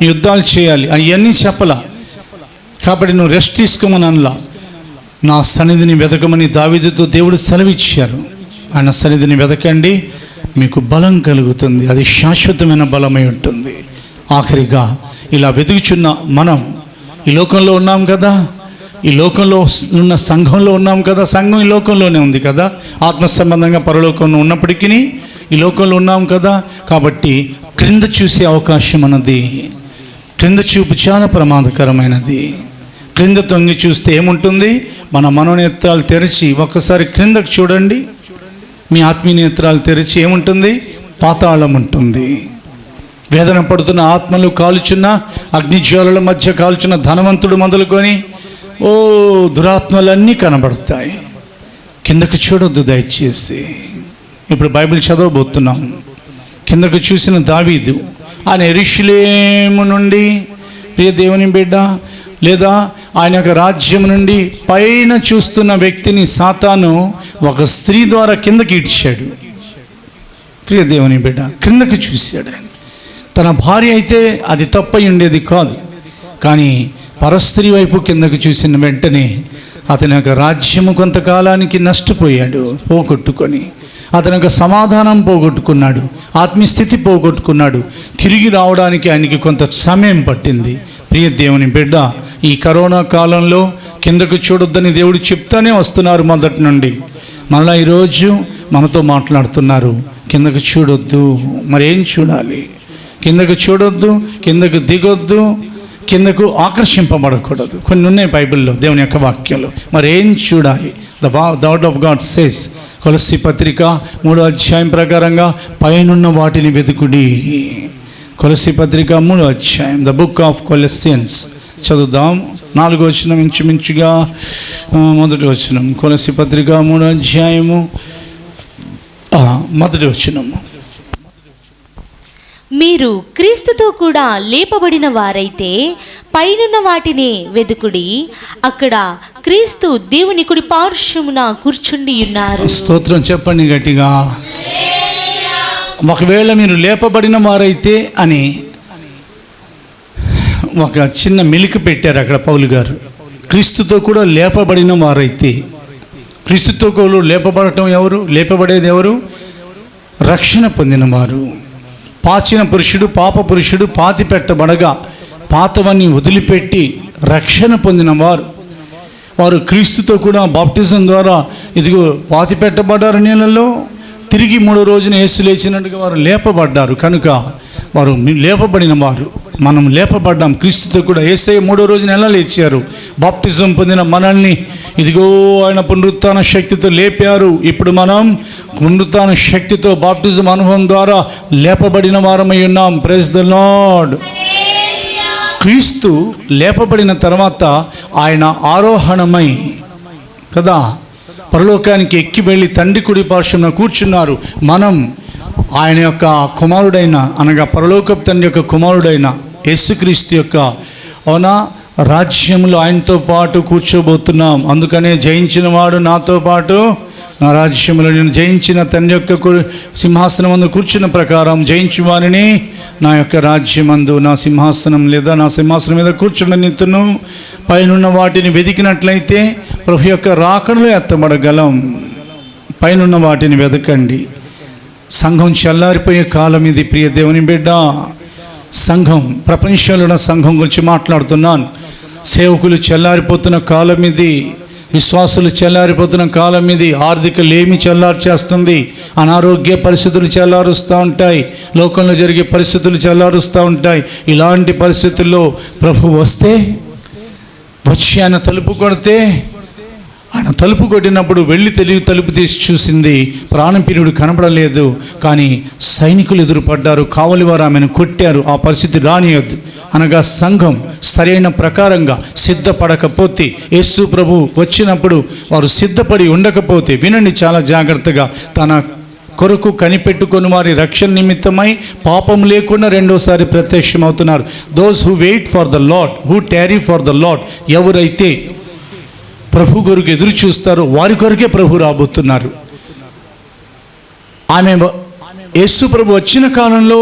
S2: యుద్ధాలు చేయాలి అవన్నీ చెప్పలా. కాబట్టి నువ్వు రెస్ట్ తీసుకోమని అనలా. నా సన్నిధిని వెతకమని దావీదుతో దేవుడు సెలవిచ్చారు. ఆయన సన్నిధిని వెతకండి, మీకు బలం కలుగుతుంది, అది శాశ్వతమైన బలమై ఉంటుంది. ఆఖరిగా ఇలా వెతుకుచున్న మనం ఈ లోకంలో ఉన్నాం కదా, ఈ లోకంలో ఉన్న సంఘంలో ఉన్నాం కదా, సంఘం ఈ లోకంలోనే ఉంది కదా, ఆత్మ సంబంధంగా పరలోకంలో ఉన్నప్పటికీ ఈ లోకంలో ఉన్నాం కదా. కాబట్టి క్రింద చూసే అవకాశం అన్నది, క్రింద చూపు చాలా ప్రమాదకరమైనది. క్రింద తొంగి చూస్తే ఏముంటుంది? మన మనోనేత్రాలు తెరిచి ఒక్కసారి క్రిందకు చూడండి, మీ ఆత్మీయ నేత్రాలు తెరిచి ఏముంటుంది? పాతాళం ఉంటుంది. వేదన పడుతున్న ఆత్మలు, కాల్చున్న అగ్నిజ్వాలల మధ్య కాల్చున్న ధనవంతుడు మొదలుకొని దురాత్మలన్నీ కనబడతాయి. కిందకు చూడొద్దు దయచేసి. ఇప్పుడు బైబిల్ చదవబోతున్నాం. కిందకు చూసిన దావీదు, ఆయన యెరూషలేము నుండి, ప్రియ దేవుని బిడ్డ, లేదా ఆయన యొక్క రాజ్యం నుండి పైన చూస్తున్న వ్యక్తిని సాతాను ఒక స్త్రీ ద్వారా కిందకి ఇడ్చాడు. ప్రియ దేవుని బిడ్డ, క్రిందకి చూశాడు. తన భార్య అయితే అది తప్పై ఉండేది కాదు, కానీ పరస్త్రీ వైపు కిందకు చూసిన వెంటనే అతని యొక్క రాజ్యము కొంతకాలానికి నష్టపోయాడు, పోగొట్టుకొని. అతని యొక్క సమాధానం పోగొట్టుకున్నాడు, ఆత్మీయస్థితి పోగొట్టుకున్నాడు. తిరిగి రావడానికి ఆయనకి కొంత సమయం పట్టింది. ప్రియ దేవుని బిడ్డ, ఈ కరోనా కాలంలో కిందకు చూడొద్దని దేవుడు చెప్తానే వస్తున్నారు మొదటి నుండి. మళ్ళీ ఈరోజు మనతో మాట్లాడుతున్నారు, కిందకు చూడొద్దు. మరేం చూడాలి? కిందకు చూడొద్దు, కిందకు దిగొద్దు, కిందకు ఆకర్షింపబడకూడదు. కొన్ని ఉన్నాయి బైబిల్లో, దేవుని యొక్క వాక్యాలు. మరేం చూడాలి? The word of God says, కొలస్సీ పత్రిక 3వ అధ్యాయం ప్రకారంగా పైనున్న వాటిని వెతుకుడి. కొలస్సీ పత్రిక 3వ అధ్యాయం, ద బుక్ ఆఫ్ కొలస్సియన్స్ చదువుదాం. 4వ వచనం ఇంచుమించుగా మొదటి వచనం. కొలస్సీ పత్రిక 3వ అధ్యాయము మొదటి వచనము.
S5: మీరు క్రీస్తుతో కూడా లేపబడిన వారైతే పైనున్న వాటిని వెదుకుడి, అక్కడ క్రీస్తు దేవుని కుడి పార్శ్వమున కూర్చుండి ఉన్నారు.
S2: స్తోత్రం చెప్పండి గట్టిగా. ఒకవేళ మీరు లేపబడిన వారైతే అని ఒక చిన్న మెలిక పెట్టారు అక్కడ పౌలు గారు. క్రీస్తుతో కూడా లేపబడిన వారైతే, క్రీస్తుతో కూడా లేపబడటం ఎవరు? లేపబడేది ఎవరు? రక్షణ పొందినవారు. పాచిన పురుషుడు, పాప పురుషుడు పాతి పెట్టబడగా పాతవన్నీ వదిలిపెట్టి రక్షణ పొందినవారు, వారు క్రీస్తుతో కూడా బాప్టిజం ద్వారా ఇదిగో పాతి పెట్టబడ్డారు నీళ్ళలో. తిరిగి 3వ రోజున యేసు లేచినట్టుగా వారు లేపబడ్డారు. కనుక వారు లేపబడిన వారు. మనం లేపబడ్డాం క్రీస్తుతో కూడా. యేసయ్య 3వ రోజున ఎలా లేచారు? బాప్టిజం పొందిన మనల్ని ఇదిగో ఆయన పునరుత్థాన శక్తితో లేపారు. ఇప్పుడు మనం పునరుత్థాన శక్తితో బాప్టిజం అనుభవం ద్వారా లేపబడిన వారమై ఉన్నాం. Praise the Lord. క్రీస్తు లేపబడిన తర్వాత ఆయన ఆరోహణమై కదా పరలోకానికి ఎక్కి వెళ్ళి తండ్రి కుడి పార్శ్వమున కూర్చున్నారు. మనం ఆయన యొక్క కుమారుడైన, అనగా పరలోకపు తండ్రి యొక్క కుమారుడైన యేసుక్రీస్తు యొక్క రాజ్యంలో ఆయనతో పాటు కూర్చోబోతున్నాం. అందుకనే జయించిన వాడు నాతో పాటు నా రాజ్యంలో, నేను జయించిన తండ్రి యొక్క సింహాసనం ముందు కూర్చున్న ప్రకారం జయించు వారిని నా యొక్క రాజ్యమందు, నా సింహాసనం లేదా నా సింహాసనం మీద కూర్చుండనిత్తును. పైనున్న వాటిని వెతికినట్లయితే ప్రభు యొక్క రాకడలో ఎత్తబడగలం. పైనున్న వాటిని వెతకండి. సంఘం చల్లారిపోయే కాలం ఇది ప్రియ దేవుని బిడ్డ. సంఘం, ప్రపంచంలో ఉన్న సంఘం గురించి మాట్లాడుతున్నాను. సేవకులు చల్లారిపోతున్న కాలం ఇది. విశ్వాసులు చల్లారిపోతున్న కాలం ఇది. ఆర్థిక లేమి చల్లార్చేస్తుంది, అనారోగ్య పరిస్థితులు చల్లారుస్తూ ఉంటాయి, లోకంలో జరిగే పరిస్థితులు చల్లారుస్తూ ఉంటాయి. ఇలాంటి పరిస్థితుల్లో ప్రభు వస్తే, వచ్చి ఆయన తలుపు కొడితే, ఆయన తలుపు కొట్టినప్పుడు వెళ్ళి తెలివి తలుపు తీసి చూసింది, ప్రాణప్రియుడు కనపడలేదు. కానీ సైనికులు ఎదురుపడ్డారు, కావలి వారు ఆమెను కొట్టారు. ఆ పరిస్థితి రానియొద్దు అనగా సంఘం సరైన ప్రకారంగా సిద్ధపడకపోతే, యేసు ప్రభు వచ్చినప్పుడు వారు సిద్ధపడి ఉండకపోతే, వినండి చాలా జాగ్రత్తగా, తన కొరకు కనిపెట్టుకొని వారి రక్షణ నిమిత్తమై పాపం లేకుండా రెండోసారి ప్రత్యక్షమవుతున్నారు. Those who wait for the Lord, who tarry for the Lord, ఎవరైతే ప్రభు కొరకు ఎదురు చూస్తారో వారి కొరకే ప్రభు రాబోతున్నారు. ఆమె యేసు ప్రభు వచ్చిన కాలంలో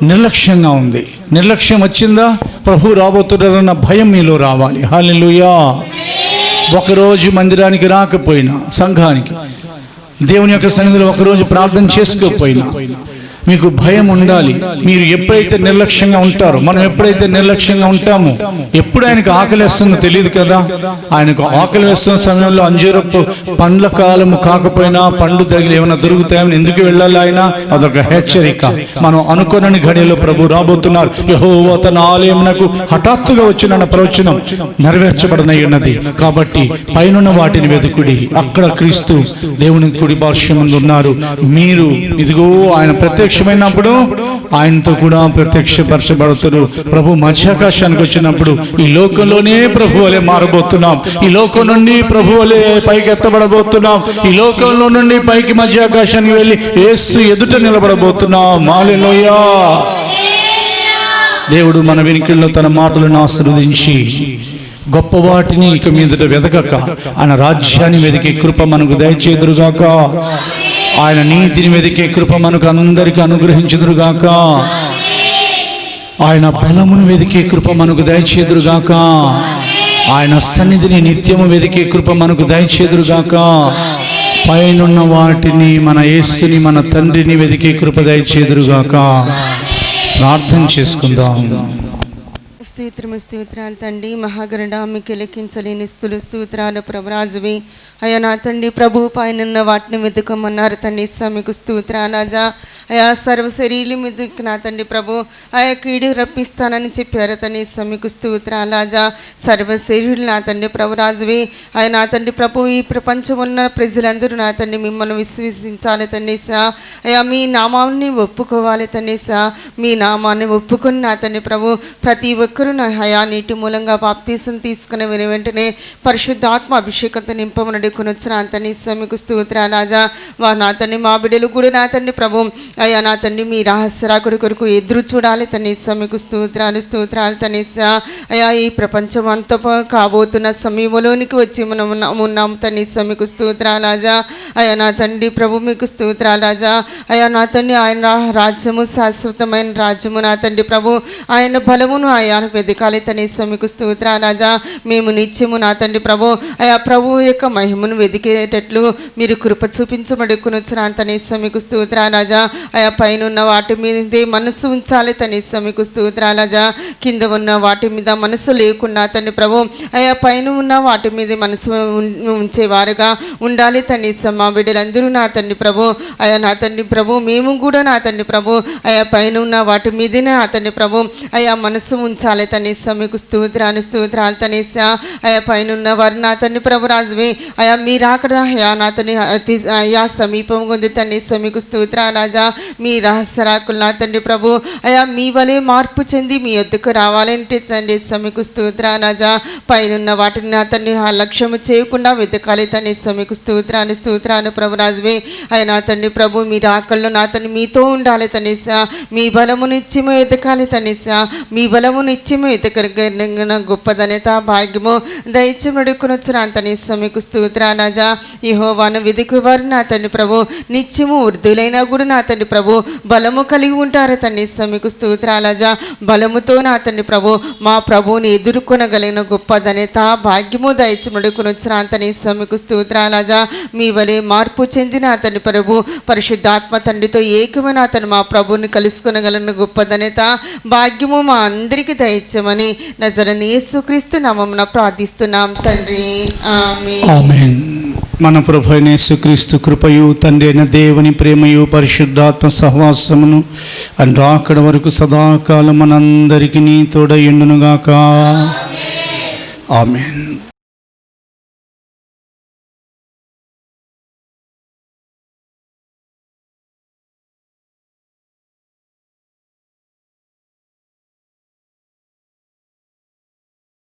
S2: నిర్లక్ష్యంగా ఉంది. నిర్లక్ష్యం వచ్చిందా, ప్రభు రాబోతున్నారన్న భయం మీలో రావాలి. హల్లెలూయా. ఒకరోజు మందిరానికి రాకపోయినా, సంఘానికి దేవుని యొక్క సన్నిధిలో ఒకరోజు ప్రార్థన చేసుకోకపోయినా మీకు భయం ఉండాలి. మీరు ఎప్పుడైతే నిర్లక్ష్యంగా ఉంటారో, మనం ఎప్పుడైతే నిర్లక్ష్యంగా ఉంటామో, ఎప్పుడు ఆయనకు ఆకలి వేస్తుందో తెలియదు కదా. ఆయనకు ఆకలి వేస్తున్న సమయంలో అంజూరపు పండ్ల కాలము కాకపోయినా పండ్లు తగిలి ఏమైనా దొరుకుతాయని ఎందుకు వెళ్ళాలి ఆయన? అదొక హెచ్చరిక. మనం అనుకోనని ఘడియలో ప్రభు రాబోతున్నారు. యెహోవా తన ఆలయమునకు హఠాత్తుగా వచ్చిన ప్రవచనం నెరవేర్చబడనై ఉన్నది. కాబట్టి పైనున్న వాటిని వెతుకుడి, అక్కడ క్రీస్తు దేవుని కుడి పార్శ్వమందు ఉన్నారు. మీరు ఇదిగో ఆయన ప్రత్యక్షమైనప్పుడు ఆయనతో కూడా ప్రత్యక్షపరచబడుతున్నారు. ప్రభు మధ్యాకాశానికి వచ్చినప్పుడు ఈ లోకంలోనే ప్రభు వలె మారబోతున్నాం. ఈ లోకం నుండి ప్రభు వలె పైకి ఎత్తబడబోతున్నాం. ఈ లోకంలో నుండి పైకి మధ్యాకాశానికి వెళ్ళి యేసు ఎదుట నిలబడబోతున్నాం. హల్లెలూయా. దేవుడు మన వెనుకల్లో తన మాటలను ఆశీర్వదించి గొప్ప వాటిని ఇక మీదట వెదకక ఆయన రాజ్యాన్ని వెదికే కృప మనకు దయచేదురుగాక. ఆయన నీతిని వెదికే కృప మనకు అందరికీ అనుగ్రహించుదురుగాక. ఆయన బలమును వెదికే కృప మనకు దయచేదురుగాక. ఆయన సన్నిధిని నిత్యము వెదికే కృప మనకు దయచేదురుగాక. పైనున్న వాటిని, మన యేసుని, మన తండ్రిని వెదికే కృప దయచేదురుగాక. ప్రార్థన చేసుకుందాం.
S3: స్తోత్రాలు తండ్రి, మహాగరుడా, మీకు లెక్కించలేని స్తోత్రాలు ప్రభురాజువి. అయ్యా నా తండ్రి, ప్రభు పైన వాటిని వెతుకమన్నారు తండ్రి. మీకు స్తోత్రాలాజా. అయా సర్వశరీరం మీదకి నా తండ్రి ప్రభు ఆయా కీడు రప్పిస్తానని చెప్పారు తండ్రి. మీకు స్తోత్రాలాజా. సర్వశరీరులు నా తండ్రి ప్రభురాజువి. అయ్యా నా తండ్రి ప్రభు, ఈ ప్రపంచం ఉన్న ప్రజలందరూ నా తండ్రి మిమ్మల్ని విశ్వసించాలి తండ్రి. అయ్యా మీ నామాన్ని ఒప్పుకోవాలి తండ్రి. మీ నామాన్ని ఒప్పుకొని నా తండ్రి ప్రభు ప్రతి ఒక్కరూ నా హయా నీటి మూలంగా బాప్తీసం తీసుకుని వెంటనే పరిశుద్ధాత్మ అభిషేకంతో నింపమని కొనొచ్చిన తండ్రి. మీకు స్తోత్రాలాజా. వారు నా తండ్రి, మా బిడ్డలు కూడా నా తండ్రి ప్రభు అయ్యా నా తండ్రి మీ రహస్యరాకుడి కొరకు ఎదురు చూడాలి తండ్రి. మీకు స్తోత్రాలు తండ్రి. అయ్యా ఈ ప్రపంచం అంతా కాబోతున్న సమయంలోనికి వచ్చి మనం ఉన్నాము తండ్రి. మీకు స్తోత్రాలాజా. అయ్యా నా తండ్రి ప్రభు మీకు స్తోత్రాలాజా. అయ్యా నా తండ్రి, ఆయన రాజ్యము శాశ్వతమైన రాజ్యము నా తండ్రి ప్రభు, ఆయన బలమును ఆయన వెదకాలి తండ్రి. మీకు స్తోత్రాలాజా. మేము నిత్యము నా తండ్రి ప్రభు అయా ప్రభు యొక్క మహిమను వెదికేటట్లు మీరు కృప చూపించబడుకుని వచ్చిన తండ్రి. మీకు స్తోత్రాలాజా. అయా పైన ఉన్న వాటి మీదే మనసు ఉంచాలి తండ్రి. మీకు స్తోత్రాలాజా. కింద ఉన్న వాటి మీద మనసు లేకుండా తండ్రి ప్రభు అయా పైన ఉన్న వాటి మీద మనసు ఉంచేవారుగా ఉండాలి తండ్రి. మా బిడ్డలందరూ నా తండ్రి ప్రభు అయా నా తండ్రి ప్రభు మేము కూడా నా తండ్రి ప్రభు అయా పైన ఉన్న వాటి మీదే నా తండ్రి ప్రభు అయా మనసు ఉంచాలి తండ్రి. మీకు స్తోత్రాలు తండ్రి. అయా పైన ఉన్న వారు నా తండ్రి ప్రభు రాజువి. అయా మీరు అక్కడ అయా నా తండ్రి అయా సమీపం ఉంది తండ్రి. మీకు స్తోత్రాలాజా. మీ రహస్యరాకులు నా తండ్రి ప్రభు అయా మీ వలె మార్పు చెంది మీ వద్దకు రావాలంటే తండ్రి. మీకు స్తోత్రాలాజా. పైన వాటిని నా తండ్రి లక్ష్యము చేయకుండా వెతకాలి తండ్రి. మీకు స్తోత్రాలు ప్రభు రాజువి. అయ్యా నా తండ్రి ప్రభు మీరు ఆకల్లో నా తండ్రి మీతో ఉండాలి తండ్రి. మీ బలము నిత్యము ఎదకాలి తండ్రి. మీ బలము నిత్యము ఎదకగలిగిన గొప్పదనేత భాగ్యము దయచేమడుకుని వచ్చిన తండ్రి. మీకు స్తోత్రాలాజా. యెహోవాను వెదికేవారు నా తండ్రి ప్రభు నిత్యము వృద్ధులైనా కూడా నా తండ్రి ప్రభు బలము కలిగి ఉంటారు తండ్రి. మీకు స్తోత్రాలాజా. బలముతో నా తండ్రి ప్రభు మా ప్రభువుని ఎదుర్కొనగలిగిన గొప్ప ధన్యత భాగ్యము దయచేమడుకుని వచ్చిన తండ్రి. మీకు స్తోత్రాలాజా. మీ వలె మార్పు చెందిన తండ్రి ప్రభు పరిశుద్ధాత్మ తండ్రితో ఏకమైన అతను మా ప్రభువుని కలుసుకొనగలిగిన గొప్ప ధన్యత భాగ్యము మా అందరికీ దయచేసి కరుణించమని నజరేయుడైన యేసుక్రీస్తు నామమున ప్రార్థిస్తున్నాం తండ్రి, ఆమేన్.
S2: ఆమేన్. మన ప్రభు అయిన యేసుక్రీస్తు కృపయు తండ్రి అయిన దేవుని ప్రేమయు పరిశుద్ధాత్మ సహవాసమును అని రాకడ వరకు సదాకాలం మనందరికీ తోడయుండునుగాక. ఆమేన్.